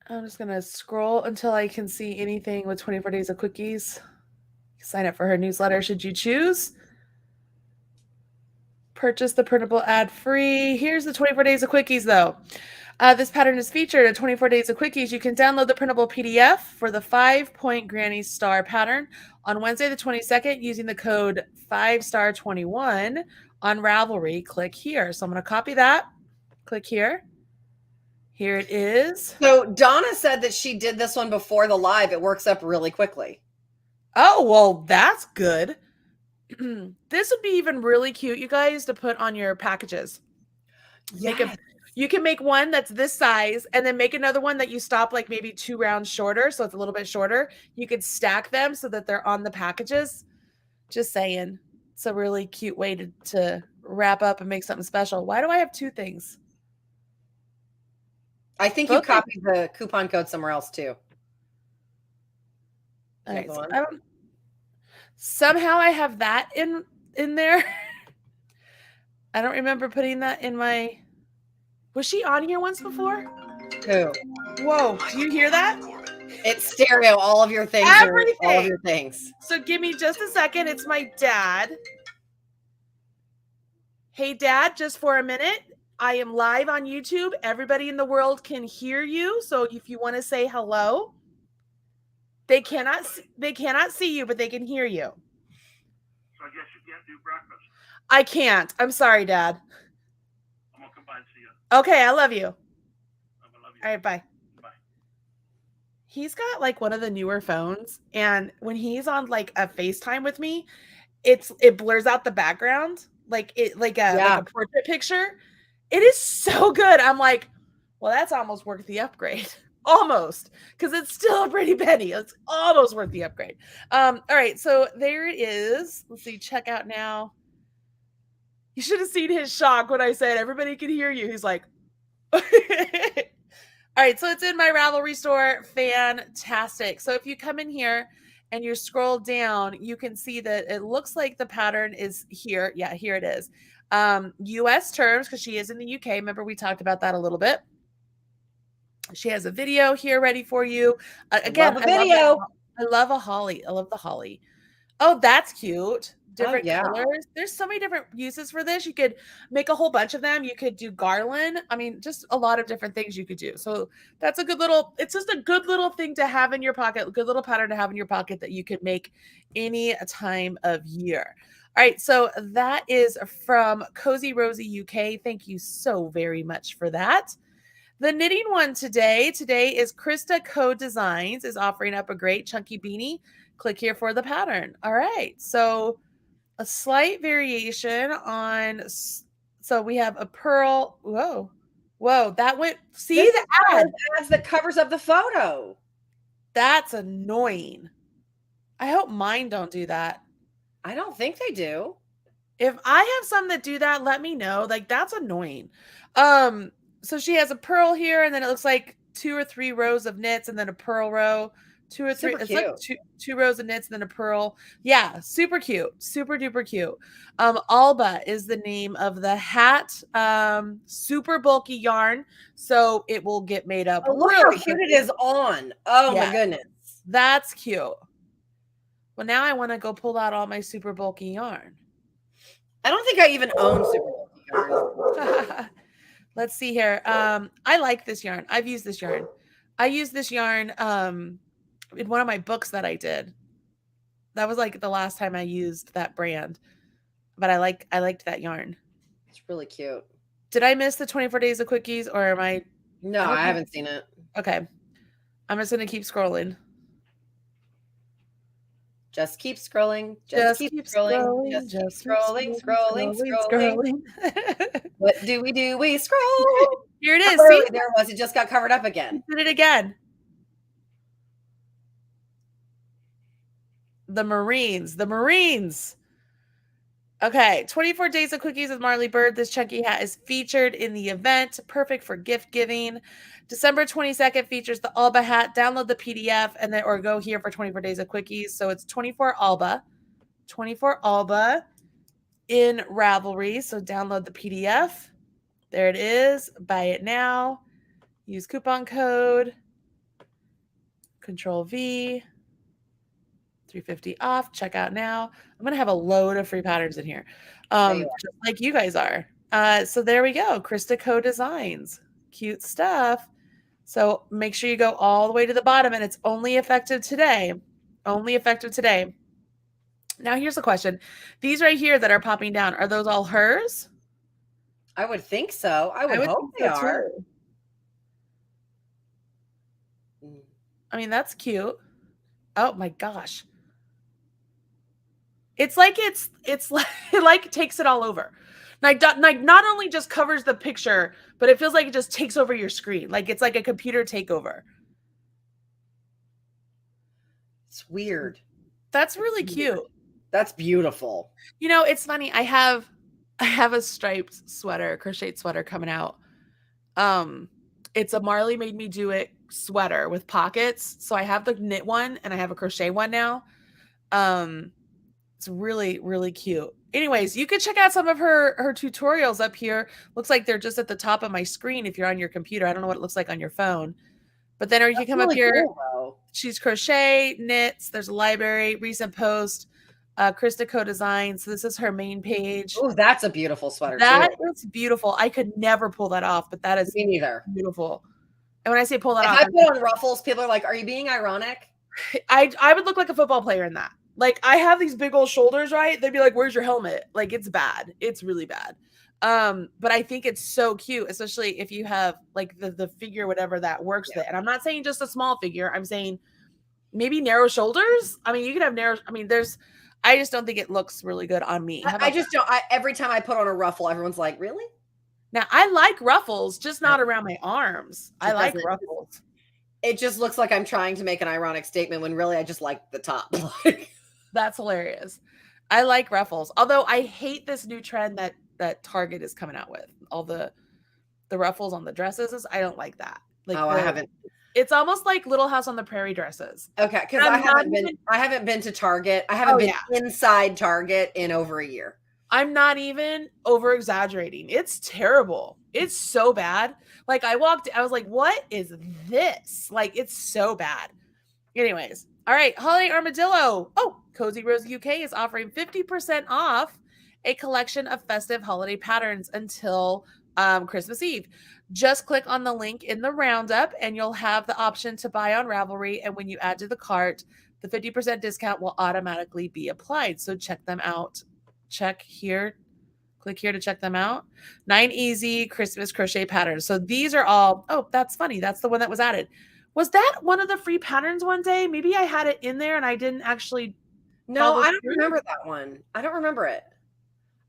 [SPEAKER 1] I'm just going to scroll until I can see anything with 24 days of quickies. Sign up for her newsletter should you choose. Purchase the printable ad free. Here's the 24 days of quickies though. This pattern is featured at 24 days of quickies. You can download the printable PDF for the 5-point granny star pattern on Wednesday the 22nd using the code 5star21 on Ravelry. Click here. So I'm going to copy that. Click here. Here it is.
[SPEAKER 2] So Donna said that she did this one before the live. It works up really quickly.
[SPEAKER 1] Oh, well, that's good. This would be even really cute, you guys, to put on your packages. Yes. You can make one that's this size and then make another one that you stop like maybe 2 rounds shorter. So it's a little bit shorter. You could stack them so that they're on the packages. Just saying. It's a really cute way to wrap up and make something special. Why do I have 2 things?
[SPEAKER 2] I think you copied the coupon code somewhere else too.
[SPEAKER 1] All right, so somehow I have that in there. I don't remember putting that in my... Was she on here once before?
[SPEAKER 2] Who?
[SPEAKER 1] Whoa, do you hear that?
[SPEAKER 2] It's stereo. All of your things.
[SPEAKER 1] Everything.
[SPEAKER 2] All of your things.
[SPEAKER 1] So give me just a second. It's my dad. Hey, Dad, just for a minute. I am live on YouTube. Everybody in the world can hear you. So if you want to say hello, they cannot see you, but they can hear you.
[SPEAKER 3] So I guess you can't do breakfast.
[SPEAKER 1] I can't. I'm sorry, Dad.
[SPEAKER 3] I'm gonna come by and see you.
[SPEAKER 1] Okay, I love you.
[SPEAKER 3] I love you.
[SPEAKER 1] All right, bye.
[SPEAKER 3] Bye.
[SPEAKER 1] He's got like one of the newer phones, and when he's on like a FaceTime with me, it blurs out the background, like a portrait picture. It is so good. I'm like, well, that's almost worth the upgrade. Almost, because it's still a pretty penny. It's almost worth the upgrade. All right, so there it is. Let's see, check out now. You should have seen his shock when I said everybody can hear you. He's like, all right, so it's in my Ravelry store. Fantastic. So if you come in here and you scroll down, you can see that it looks like the pattern is here. Yeah, here it is. US terms, because she is in the UK. Remember, we talked about that a little bit. She has a video here ready for you. Again,
[SPEAKER 2] love a video.
[SPEAKER 1] I love a holly. I love the holly. Oh, that's cute. Different colors. There's so many different uses for this. You could make a whole bunch of them. You could do garland. I mean, just a lot of different things you could do. So that's a good little, it's just a good little thing to have in your pocket, a good little pattern to have in your pocket that you could make any time of year. All right, so that is from Cozy Rosie UK. Thank you so very much for that. The knitting one today is Krista Code Designs is offering up a great chunky beanie. Click here for the pattern. All right, so a slight variation on, so we have a pearl. Whoa, that went, see the ad.
[SPEAKER 2] That's the covers of the photo.
[SPEAKER 1] That's annoying. I hope mine don't do that.
[SPEAKER 2] I don't think they do.
[SPEAKER 1] If I have some that do that, let me know. Like, that's annoying. So she has a pearl here, and then it looks like 2 or 3 rows of knits, and then a pearl row. 2 or 3. It's like two rows of knits, and then a pearl. Yeah, super cute, super duper cute. Alba is the name of the hat. Super bulky yarn, so it will get made up.
[SPEAKER 2] Oh, look how cute it is on. Oh my goodness,
[SPEAKER 1] that's cute. Well, now I want to go pull out all my super bulky yarn.
[SPEAKER 2] I don't think I even own super bulky yarn.
[SPEAKER 1] Let's see here. I like this yarn. I've used this yarn. I used this yarn in one of my books that I did. That was like the last time I used that brand. But I liked that yarn.
[SPEAKER 2] It's really cute.
[SPEAKER 1] Did I miss the 24 days of quickies, or am I?
[SPEAKER 2] No, I haven't seen it.
[SPEAKER 1] Okay. I'm just going to keep scrolling.
[SPEAKER 2] Just keep scrolling. Just keep scrolling. Just keep scrolling. What do? We scroll.
[SPEAKER 1] Here it is.
[SPEAKER 2] Oh,
[SPEAKER 1] see?
[SPEAKER 2] There it was. It just got covered up again.
[SPEAKER 1] Did it again. The Marines. Okay, 24 Days of Quickies with Marley Bird. This chunky hat is featured in the event. Perfect for gift giving. December 22nd features the Alba hat. Download the PDF and then or go here for 24 Days of Quickies. So it's 24 Alba. 24 Alba in Ravelry. So download the PDF. There it is. Buy it now. Use coupon code. Control V. 350 off. Check out now. I'm going to have a load of free patterns in here. Just like you guys are. So there we go. Krista Co Designs. Cute stuff. So make sure you go all the way to the bottom, and it's only effective today. Only effective today. Now here's the question. These right here that are popping down, are those all hers?
[SPEAKER 2] I would think so. I would hope they are.
[SPEAKER 1] I mean, that's cute. Oh my gosh. It's like it like takes it all over. Like not only just covers the picture, but it feels like it just takes over your screen. Like it's like a computer takeover.
[SPEAKER 2] It's weird. That's
[SPEAKER 1] really cute.
[SPEAKER 2] That's beautiful.
[SPEAKER 1] You know, it's funny. I have a striped sweater, crocheted sweater coming out. It's a Marley Made Me Do It sweater with pockets. So I have the knit one and I have a crochet one now. It's really, really cute. Anyways, you can check out some of her tutorials up here. Looks like they're just at the top of my screen if you're on your computer. I don't know what it looks like on your phone. But then you can come up here.
[SPEAKER 2] Cool,
[SPEAKER 1] she's crochet, knits. There's a library, recent post, Krista Co Designs. So this is her main page.
[SPEAKER 2] Oh, that's a beautiful sweater.
[SPEAKER 1] That is beautiful. I could never pull that off, but that is
[SPEAKER 2] me neither.
[SPEAKER 1] Beautiful. And when I say pull that
[SPEAKER 2] off,
[SPEAKER 1] I
[SPEAKER 2] put on ruffles, people are like, "Are you being ironic?"
[SPEAKER 1] I would look like a football player in that. Like I have these big old shoulders, right? They'd be like, "Where's your helmet?" Like it's bad. It's really bad. But I think it's so cute, especially if you have like the figure, whatever that works with. And I'm not saying just a small figure. I'm saying maybe narrow shoulders. I mean, you could have narrow. I mean, I just don't think it looks really good on me.
[SPEAKER 2] I just don't. Every time I put on a ruffle, everyone's like, "Really?"
[SPEAKER 1] Now I like ruffles, just not around my arms. I like ruffles.
[SPEAKER 2] It just looks like I'm trying to make an ironic statement when really I just like the top.
[SPEAKER 1] That's hilarious. I like ruffles. Although I hate this new trend that Target is coming out with. All the ruffles on the dresses. I don't like that. Like
[SPEAKER 2] I haven't.
[SPEAKER 1] It's almost like Little House on the Prairie dresses.
[SPEAKER 2] Okay, because I haven't been to Target. I haven't been inside Target in over a year.
[SPEAKER 1] I'm not even over exaggerating. It's terrible. It's so bad. Like I was like, what is this? Like it's so bad. Anyways. All right. Holiday Armadillo. Oh, Cozy Rose UK is offering 50% off a collection of festive holiday patterns until Christmas Eve. Just click on the link in the roundup and you'll have the option to buy on Ravelry. And when you add to the cart, the 50% discount will automatically be applied. So check them out. Check here. Click here to check them out. 9 easy Christmas crochet patterns. So these are all, oh, that's funny. That's the one that was added. Was that one of the free patterns one day? Maybe I had it in there and I didn't actually.
[SPEAKER 2] No, I don't remember that one. I don't remember it.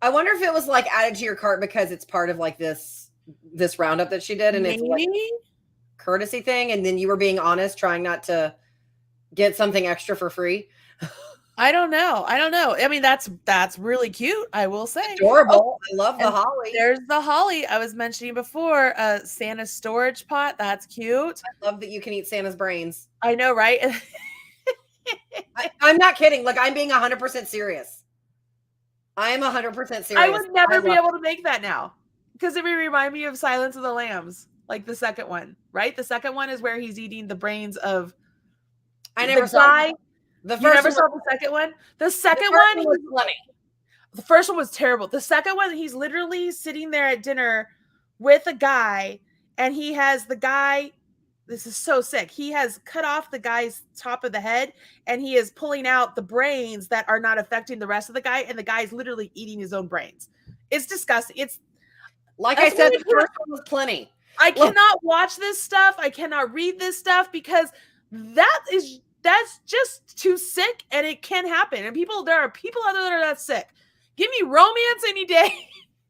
[SPEAKER 2] I wonder if it was like added to your cart because it's part of like this roundup that she did. And
[SPEAKER 1] Maybe.
[SPEAKER 2] It's like courtesy thing. And then you were being honest, trying not to get something extra for free.
[SPEAKER 1] I don't know. I mean, that's really cute. I will say.
[SPEAKER 2] Adorable. I love the holly.
[SPEAKER 1] There's the holly I was mentioning before. Santa's storage pot. That's cute.
[SPEAKER 2] I love that you can eat Santa's brains.
[SPEAKER 1] I know, right?
[SPEAKER 2] I'm not kidding. Like I'm being 100% serious. I am 100% serious.
[SPEAKER 1] I would never be able to make that now because it would remind me of Silence of the Lambs, like the second one, right? The second one is where he's eating the brains of.
[SPEAKER 2] I never saw it.
[SPEAKER 1] The first you never saw the second one? The second one was funny. The first one was terrible. The second one, he's literally sitting there at dinner with a guy, and he has the guy. This is so sick. He has cut off the guy's top of the head, and he is pulling out the brains that are not affecting the rest of the guy, and the guy's literally eating his own brains. It's disgusting. It's
[SPEAKER 2] like I said, the first one was plenty.
[SPEAKER 1] I cannot watch this stuff. I cannot read this stuff because that's just too sick, and it can happen. And there are people out there that are that sick. Give me romance any day.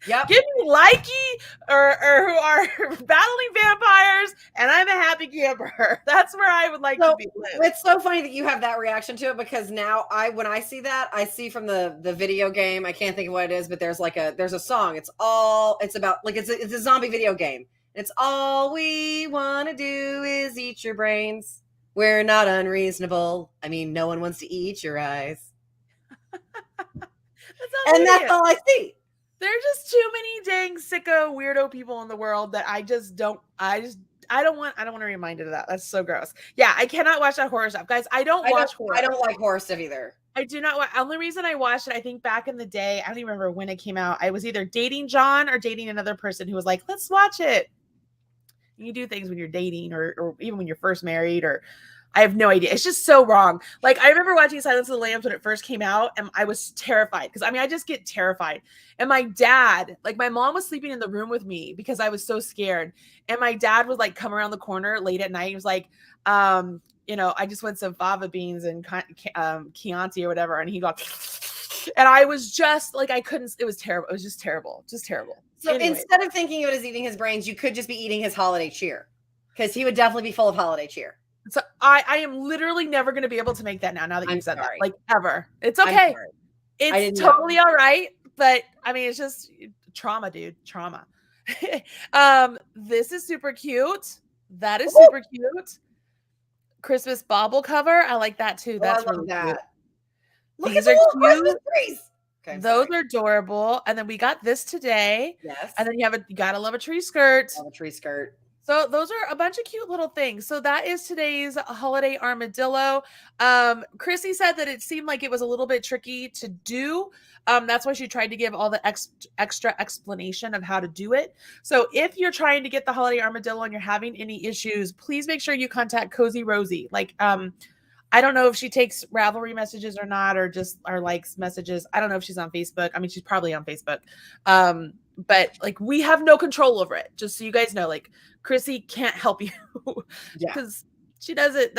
[SPEAKER 2] Yep.
[SPEAKER 1] Give me Likey or who are battling vampires, and I'm a happy camper. That's where I would like to be.
[SPEAKER 2] It's so funny that you have that reaction to it, because now when I see that, I see from the video game, I can't think of what it is, but there's a song. It's about like it's a zombie video game. It's all we want to do is eat your brains. We're not unreasonable. I mean, no one wants to eat your eyes. That's all I see.
[SPEAKER 1] There's just too many dang sicko weirdo people in the world that I don't want to be reminded of that. That's so gross. Yeah, I cannot watch that horror stuff. Guys, I don't watch horror.
[SPEAKER 2] I don't like horror stuff either.
[SPEAKER 1] I do not. Only reason I watched it, I think back in the day, I don't even remember when it came out. I was either dating John or dating another person who was like, let's watch it. You do things when you're dating or even when you're first married, or I have no idea. It's just so wrong. Like, I remember watching Silence of the Lambs when it first came out, and I was terrified because I just get terrified. And my dad, like, my mom was sleeping in the room with me because I was so scared. And my dad would like come around the corner late at night. He was like, I just went some fava beans and Chianti or whatever. And he got, and I was just like, I couldn't, it was terrible. It was just terrible. Just terrible.
[SPEAKER 2] So instead of thinking of it as eating his brains, you could just be eating his holiday cheer, because he would definitely be full of holiday cheer.
[SPEAKER 1] So I am literally never going to be able to make that now that you've said that, like, ever. It's okay. It's totally all right. But I mean, it's just trauma, dude. Trauma. This is super cute. That is super cute. Christmas bauble cover. I like that too. That's really cute. These are cute. Okay, those are adorable. And then we got this today. Yes. And then you gotta love a tree skirt.
[SPEAKER 2] Love a tree skirt.
[SPEAKER 1] So those are a bunch of cute little things. So that is today's holiday armadillo. Chrissy said that it seemed like it was a little bit tricky to do. That's why she tried to give all the extra explanation of how to do it. So if you're trying to get the holiday armadillo and you're having any issues, please make sure you contact Cozy Rosie. Like, I don't know if she takes Ravelry messages or not, or just our likes messages. I don't know if she's on Facebook. I mean, she's probably on Facebook. But like, we have no control over it. Just so you guys know, like, Chrissy can't help you because she does it.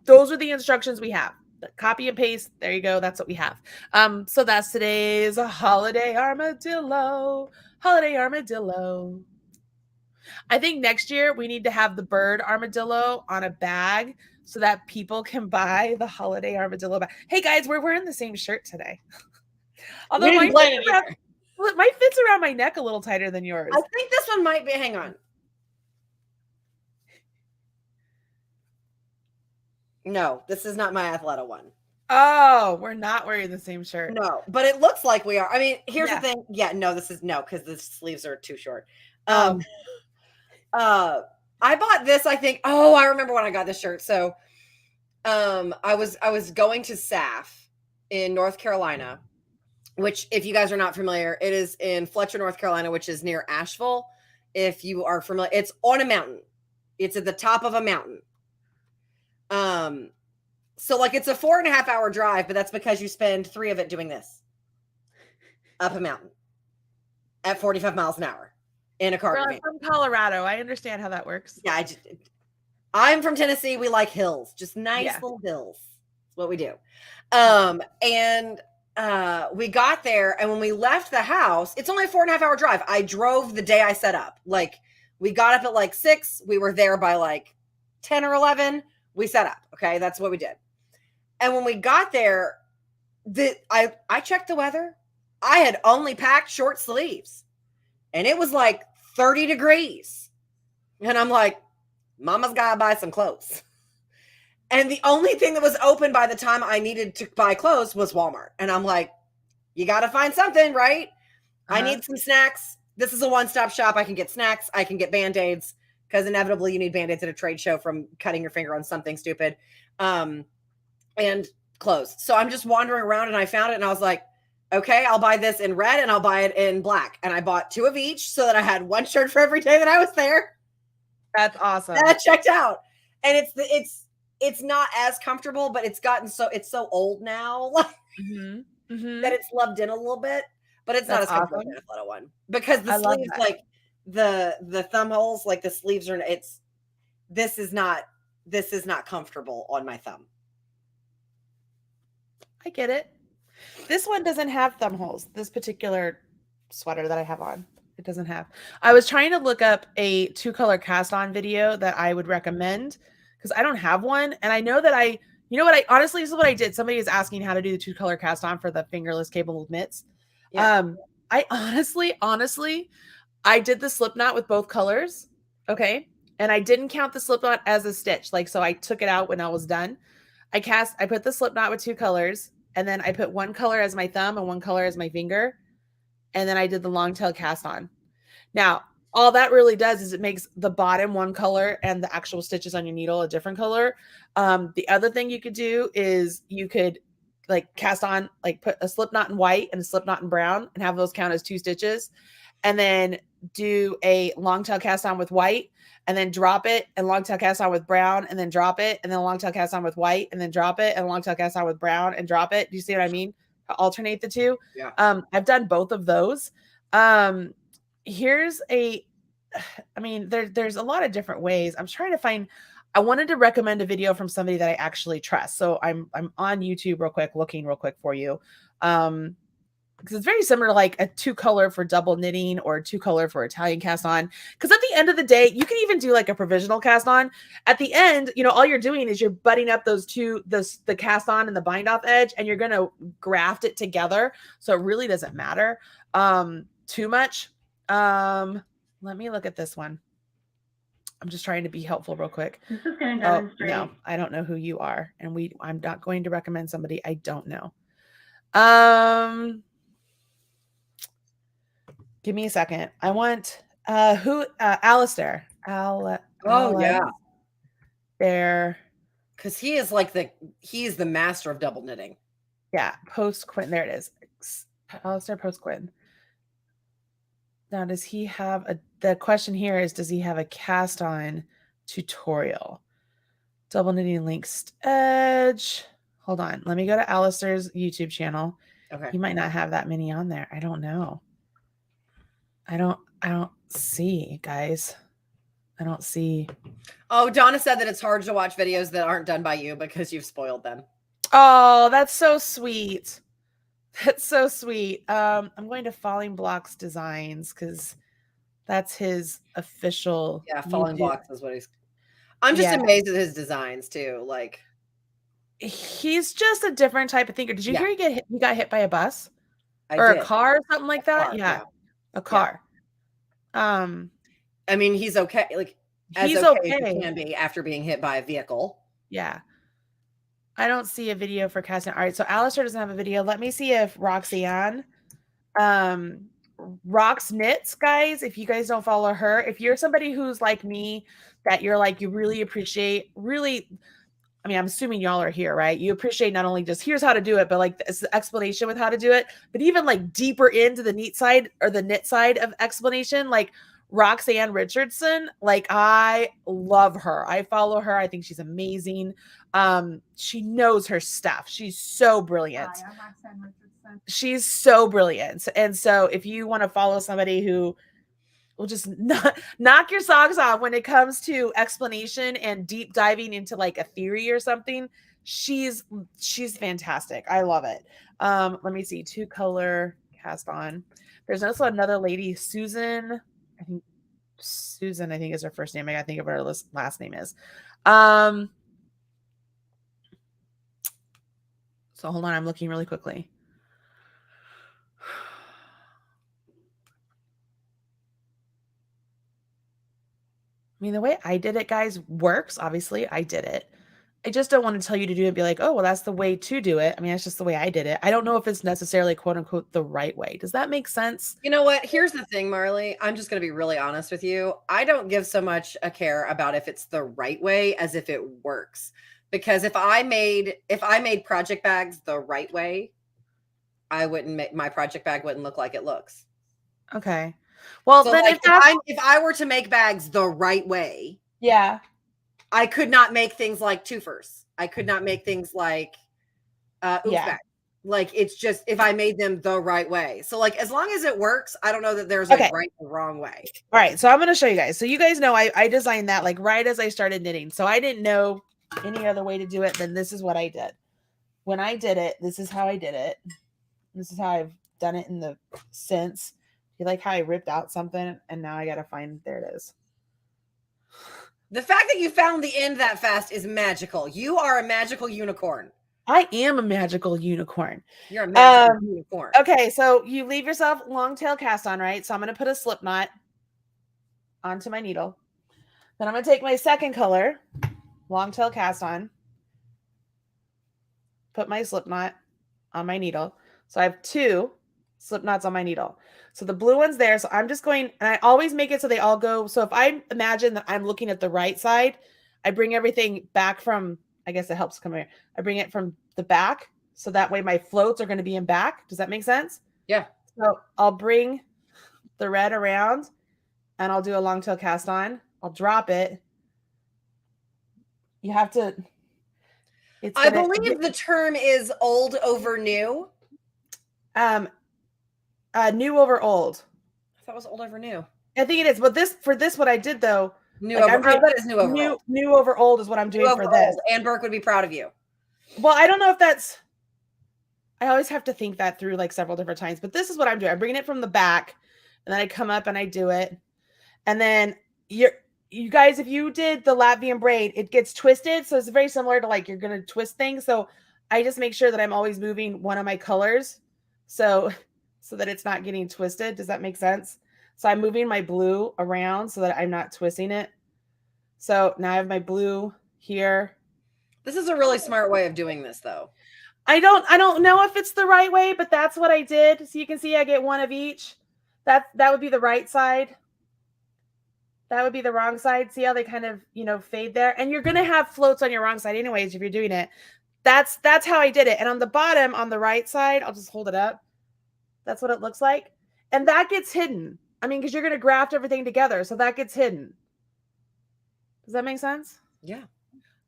[SPEAKER 1] Those are the instructions we have. Copy and paste. There you go. That's what we have. So that's today's holiday armadillo. Holiday armadillo. I think next year we need to have the bird armadillo on a bag so that people can buy the holiday armadillo bag. Hey guys, we're wearing the same shirt today. Although mine fits around my neck a little tighter than yours.
[SPEAKER 2] I think this one might be. Hang on. No, this is not my Athleta one.
[SPEAKER 1] Oh, we're not wearing the same shirt.
[SPEAKER 2] No, but it looks like we are. I mean, here's the thing. Yeah, no, because the sleeves are too short. I bought this, I think. Oh, I remember when I got this shirt. So I was going to SAF in North Carolina, which, if you guys are not familiar, it is in Fletcher, North Carolina, which is near Asheville. If you are familiar, it's on a mountain. It's at the top of a mountain. So like, it's a 4.5 hour drive, but that's because you spend 3 of it doing this up a mountain at 45 miles an hour in a car.
[SPEAKER 1] I'm from Colorado. I understand how that works.
[SPEAKER 2] Yeah. I'm from Tennessee. We like hills, just nice little hills. That's what we do. And we got there, and when we left the house, it's only a 4.5 hour drive. I drove the day I set up. Like, we got up at like 6. We were there by like 10 or 11. We set up. Okay. That's what we did. And when we got there, I checked the weather. I had only packed short sleeves, and it was like 30 degrees. And I'm like, Mama's got to buy some clothes. And the only thing that was open by the time I needed to buy clothes was Walmart. And I'm like, you got to find something, right? I need some snacks. This is a one-stop shop. I can get snacks. I can get Band-Aids, because inevitably you need Band-Aids at a trade show from cutting your finger on something stupid. And clothes. So I'm just wandering around, and I found it, and I was like, okay, I'll buy this in red and I'll buy it in black. And I bought 2 of each so that I had 1 shirt for every day that I was there.
[SPEAKER 1] That's awesome.
[SPEAKER 2] And I checked out. And it's not as comfortable, but it's so old now that it's loved in a little bit, but it's not as comfortable as the Athleta one, because the sleeves, like the thumb holes, like the sleeves are, this is not comfortable on my thumb.
[SPEAKER 1] I get it. This one doesn't have thumb holes, this particular sweater that I have on. It doesn't have. I was trying to look up a 2-color cast on video that I would recommend because I don't have one. And I know that you know what, honestly, this is what I did. Somebody is asking how to do the 2-color cast on for the fingerless cable mitts. Yeah. I honestly, I did the slip knot with both colors. Okay. And I didn't count the slip knot as a stitch. Like, so I took it out when I was done. I put the slip knot with 2 colors, and then I put 1 color as my thumb and 1 color as my finger. And then I did the long tail cast on. Now, all that really does is it makes the bottom 1 color and the actual stitches on your needle a different color. The other thing you could do is you could like cast on, like put a slip knot in white and a slip knot in brown and have those count as 2 stitches. And then do a long tail cast on with white and then drop it, and long tail cast on with brown and then drop it, and then long tail cast on with white and then drop it, and long tail cast on with brown and drop it. Do you see what I mean? Alternate the 2.
[SPEAKER 2] Yeah.
[SPEAKER 1] I've done both of those. Here's there's a lot of different ways. I'm trying to find, I wanted to recommend a video from somebody that I actually trust. So I'm on YouTube looking real quick for you. Because it's very similar to like a 2-color for double knitting or a 2-color for Italian cast on. Because at the end of the day, you can even do like a provisional cast on. At the end, you know, all you're doing is you're butting up those two, the cast on and the bind off edge, and you're going to graft it together. So it really doesn't matter too much. Let me look at this one. I'm just trying to be helpful real quick.
[SPEAKER 4] This is going to demonstrate.
[SPEAKER 1] No, I don't know who you are. And I'm not going to recommend somebody I don't know. Give me a second. I want Alistair.
[SPEAKER 2] Oh yeah.
[SPEAKER 1] There.
[SPEAKER 2] Because he is like he's the master of double knitting.
[SPEAKER 1] Yeah. Post Quinn. There it is. Alistair Post Quinn. Now, does he have the question here is, does he have a cast on tutorial? Double knitting linked edge. Hold on. Let me go to Alistair's YouTube channel.
[SPEAKER 2] Okay.
[SPEAKER 1] He might not have that many on there. I don't know. I don't see, guys. I don't see.
[SPEAKER 2] Oh, Donna said that it's hard to watch videos that aren't done by you because you've spoiled them.
[SPEAKER 1] Oh, that's so sweet. That's so sweet. I'm going to Falling Blocks Designs because that's his official.
[SPEAKER 2] Yeah, Falling Blocks is what he's. I'm just amazed at his designs too. Like,
[SPEAKER 1] he's just a different type of thinker. Did you hear he got hit by a bus or
[SPEAKER 2] a
[SPEAKER 1] car or something like that?
[SPEAKER 2] Car,
[SPEAKER 1] yeah, a car.
[SPEAKER 2] Yeah. I mean, he's okay. Like, he's okay as he can be after being hit by a vehicle.
[SPEAKER 1] Yeah. I don't see a video for casting. All right, so Alistair doesn't have a video. Let me see if Roxanne, Rox Knits, guys, if you guys don't follow her, if you're somebody who's like me, that you're like, you really appreciate, I mean, I'm assuming y'all are here, right? You appreciate not only just here's how to do it, but like the explanation with how to do it, but even like deeper into the knit side of explanation, like Roxanne Richardson, like I love her. I follow her. I think she's amazing. She knows her stuff. She's so brilliant.
[SPEAKER 4] Hi, I'm Roxanne Richardson.
[SPEAKER 1] She's so brilliant. And so if you want to follow somebody who will just knock your socks off when it comes to explanation and deep diving into like a theory or something, she's fantastic. I love it. Let me see. 2-color cast on. There's also another lady, Susan. I think is her first name. I gotta think of what her last name is. So hold on, I'm looking really quickly. I mean, the way I did it, guys, works. Obviously, I did it. I just don't want to tell you to do it and be like, oh, well, that's the way to do it. I mean, that's just the way I did it. I don't know if it's necessarily, quote unquote, the right way. Does that make sense?
[SPEAKER 2] You know what? Here's the thing, Marley. I'm just going to be really honest with you. I don't give so much a care about if it's the right way as if it works. Because if I made project bags the right way, my project bag wouldn't look like it looks.
[SPEAKER 1] Okay. Well, so then
[SPEAKER 2] like if I were to make bags the right way,
[SPEAKER 1] yeah,
[SPEAKER 2] I could not make things like twofers. I could not make things like bags. Like, it's just if I made them the right way. So like, as long as it works, I don't know that there's a right or wrong way.
[SPEAKER 1] All right. So I'm going to show you guys. So you guys know I designed that like right as I started knitting. So I didn't know any other way to do it. Then this is what I did. When I did it, this is how I did it. This is how I've done it since. You like how I ripped out something and now I gotta find, there it is.
[SPEAKER 2] The fact that you found the end that fast is magical. You are a magical unicorn.
[SPEAKER 1] I am a magical unicorn.
[SPEAKER 2] You're a magical unicorn.
[SPEAKER 1] Okay, so you leave yourself long tail cast on, right? So I'm going to put a slip knot onto my needle. Then I'm going to take my second color, long tail cast on, put my slip knot on my needle. So I have 2 slip knots on my needle. So the blue one's there. So I'm just going, and I always make it so they all go. So if I imagine that I'm looking at the right side, I bring everything back from, I guess it helps come here. I bring it from the back. So that way my floats are going to be in back. Does that make sense?
[SPEAKER 2] Yeah.
[SPEAKER 1] So I'll bring the red around and I'll do a long tail cast on. I'll drop it. You have to.
[SPEAKER 2] I believe the term is old over new.
[SPEAKER 1] New over old.
[SPEAKER 2] I thought it was old over new.
[SPEAKER 1] I think it is. But for this, what I did though,
[SPEAKER 2] new over, I bet it's new over old.
[SPEAKER 1] New over old is what I'm doing for this.
[SPEAKER 2] Ann Burke would be proud of you.
[SPEAKER 1] Well, I don't know if that's. I always have to think that through like several different times, but this is what I'm doing. I'm bringing it from the back, and then I come up and I do it, and then you guys, if you did the Latvian braid, it gets twisted, so it's very similar to like you're gonna twist things. So I just make sure that I'm always moving one of my colors, so that it's not getting twisted. Does that make sense? So I'm moving my blue around so that I'm not twisting it. So now I have my blue here.
[SPEAKER 2] This is a really smart way of doing this, though.
[SPEAKER 1] I don't know if it's the right way, but that's what I did. So you can see I get one of each. That would be the right side. That would be the wrong side. See how they kind of, fade there? And you're going to have floats on your wrong side anyways if you're doing it. That's how I did it. And on the bottom, on the right side, I'll just hold it up. That's what it looks like. And that gets hidden. I mean, because you're going to graft everything together. So that gets hidden. Does that make sense?
[SPEAKER 2] Yeah.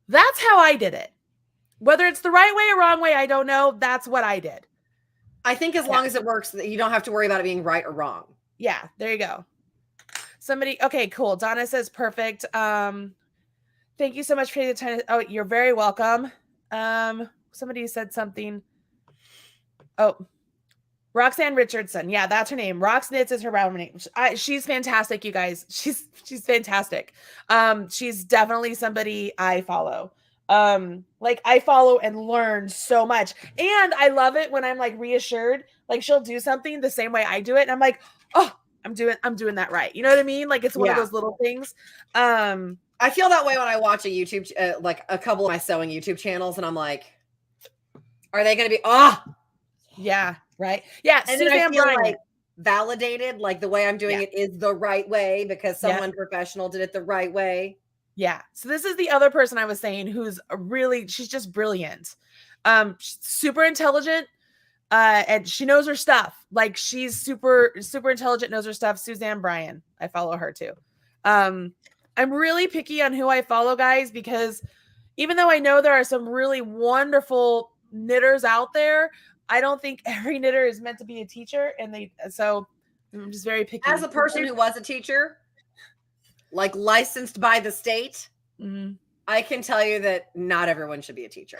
[SPEAKER 1] That's how I did it. Whether it's the right way or wrong way, I don't know. That's what I did.
[SPEAKER 2] I think as long as it works, you don't have to worry about it being right or wrong.
[SPEAKER 1] Yeah, there you go. Okay, cool. Donna says perfect. Thank you so much for the time. Oh, you're very welcome. Somebody said something. Oh, Roxanne Richardson. Yeah, that's her name. Rox Knits is her round name. She's fantastic, you guys. She's fantastic. She's definitely somebody I follow. Like I follow and learn so much. And I love it when I'm like reassured, like she'll do something the same way I do it. And I'm like, oh, I'm doing that right. You know what I mean? Like it's one of those little things.
[SPEAKER 2] I feel that way when I watch a YouTube, like a couple of my sewing YouTube channels, and I'm like, are they going to be,
[SPEAKER 1] yeah, right. Yeah.
[SPEAKER 2] And then I feel like validated, like the way I'm doing it is the right way because someone professional did it the right way.
[SPEAKER 1] Yeah. So this is the other person I was saying who's she's just brilliant. She's super intelligent. And she knows her stuff. Like she's super, super intelligent, knows her stuff. Suzanne Bryan. I follow her too. I'm really picky on who I follow, guys, because even though I know there are some really wonderful knitters out there, I don't think every knitter is meant to be a teacher. So I'm just very picky.
[SPEAKER 2] As a person who was a teacher, like licensed by the state, I can tell you that not everyone should be a teacher.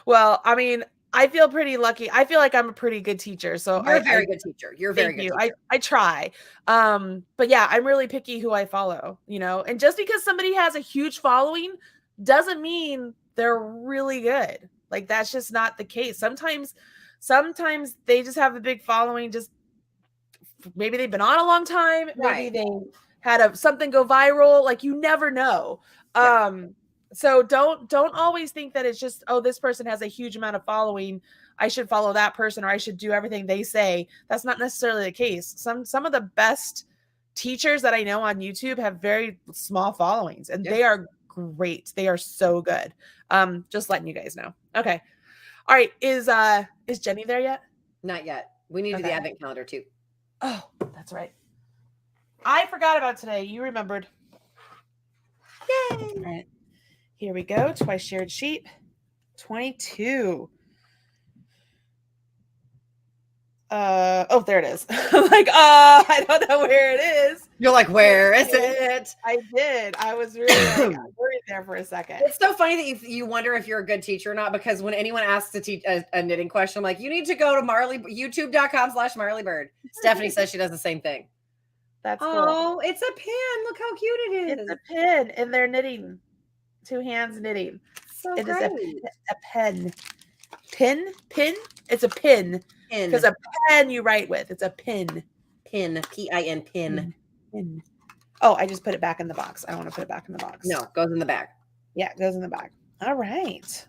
[SPEAKER 1] Well, I mean, I feel pretty lucky. I feel like I'm a pretty good teacher. So
[SPEAKER 2] you're a very good teacher. You're very good.
[SPEAKER 1] I try. But yeah, I'm really picky who I follow, and just because somebody has a huge following doesn't mean they're really good. Like that's just not the case. Sometimes they just have a big following. Just maybe they've been on a long time. Maybe they had something go viral. Like you never know. Yeah. So don't always think that it's just, oh, this person has a huge amount of following, I should follow that person or I should do everything they say. That's not necessarily the case. Some of the best teachers that I know on YouTube have very small followings and they are great. They are so good. Just letting you guys know. Okay. All right. Is Jenny there yet?
[SPEAKER 2] Not yet. We need to do the advent calendar too.
[SPEAKER 1] Oh, that's right. I forgot about today. You remembered. Yay. All right. Here we go. Twice shared sheet. 22. Oh, there it is. I'm like, I don't know where it is.
[SPEAKER 2] You're like, where is it?
[SPEAKER 1] I did. I was really like, worried there for a second.
[SPEAKER 2] It's so funny that you wonder if you're a good teacher or not, because when anyone asks to teach a knitting question, I'm like, you need to go to youtube.com/MarleyBird. Stephanie says she does the same thing.
[SPEAKER 1] That's cool.
[SPEAKER 2] Oh, it's a pin. Look how cute it is.
[SPEAKER 1] It's a pin, and they're knitting. 2 hands knitting.
[SPEAKER 2] So
[SPEAKER 1] it
[SPEAKER 2] great.
[SPEAKER 1] is a pen. Pin? It's a pin. Because a pen you write with. It's a pin.
[SPEAKER 2] Pin. P-I-N. Pin.
[SPEAKER 1] Pin. Oh, I just put it back in the box. I don't want to put it back in the box.
[SPEAKER 2] No, it goes in the bag.
[SPEAKER 1] Yeah, it goes in the bag. All right.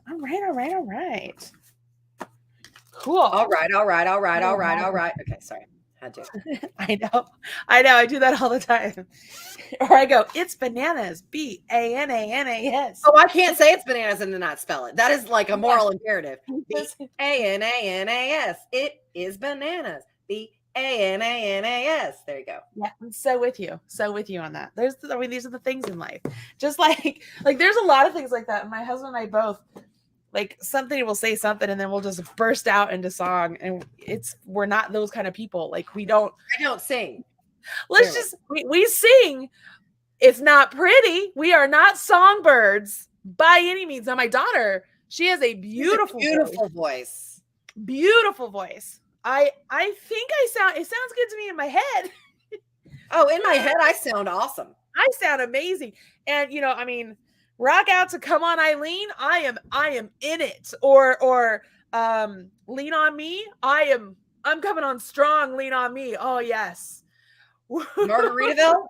[SPEAKER 1] Cool.
[SPEAKER 2] All right. Okay, sorry. Had to.
[SPEAKER 1] I know. I do that all the time. Or I go, it's bananas. B-A-N-A-N-A-S.
[SPEAKER 2] Oh, I can't say it's bananas and then not spell it. That is like a moral imperative. B-A-N-A-N-A-S. It is bananas. B-A-N-A-N-A-S. There you go.
[SPEAKER 1] Yeah, I'm so with you on that. These are the things in life. Just like there's a lot of things like that. And my husband and I both, like, something will say something and then we'll just burst out into song. And we're not those kind of people. Like, I don't
[SPEAKER 2] sing.
[SPEAKER 1] We sing. It's not pretty. We are not songbirds by any means. Now, my daughter, she has a beautiful
[SPEAKER 2] voice.
[SPEAKER 1] Beautiful voice. I think it sounds good to me in my head.
[SPEAKER 2] Oh, in my head, I sound awesome.
[SPEAKER 1] I sound amazing. And, rock out to Come On Eileen. I am in it. Or Lean on Me. I'm coming on strong. Lean on me. Oh, yes.
[SPEAKER 2] Margaritaville.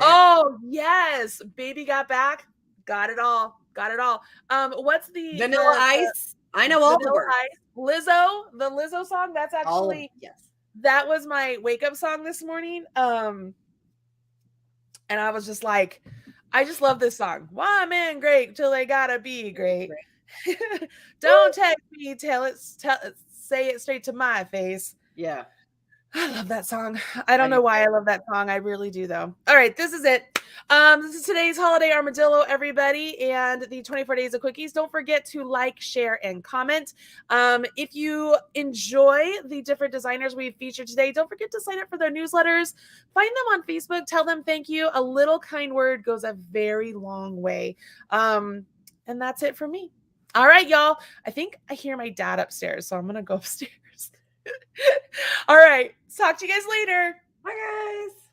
[SPEAKER 1] Oh, yes. Baby Got Back. Got it all. What's the
[SPEAKER 2] Vanilla Ice? I know all the words.
[SPEAKER 1] Lizzo, the Lizzo song. That's actually,
[SPEAKER 2] yes.
[SPEAKER 1] That was my wake up song this morning. And I was just like, I just love this song. Why men great till they gotta be great. Don't text me, say it straight to my face.
[SPEAKER 2] Yeah.
[SPEAKER 1] I love that song. I don't know why I love that song. I really do, though. All right, this is it. This is today's Holiday Armadillo, everybody, and the 24 Days of Quickies. Don't forget to like, share, and comment. If you enjoy the different designers we've featured today, don't forget to sign up for their newsletters. Find them on Facebook. Tell them thank you. A little kind word goes a very long way. And that's it for me. All right, y'all. I think I hear my dad upstairs, so I'm going to go upstairs. All right. Talk to you guys later.
[SPEAKER 2] Bye, guys.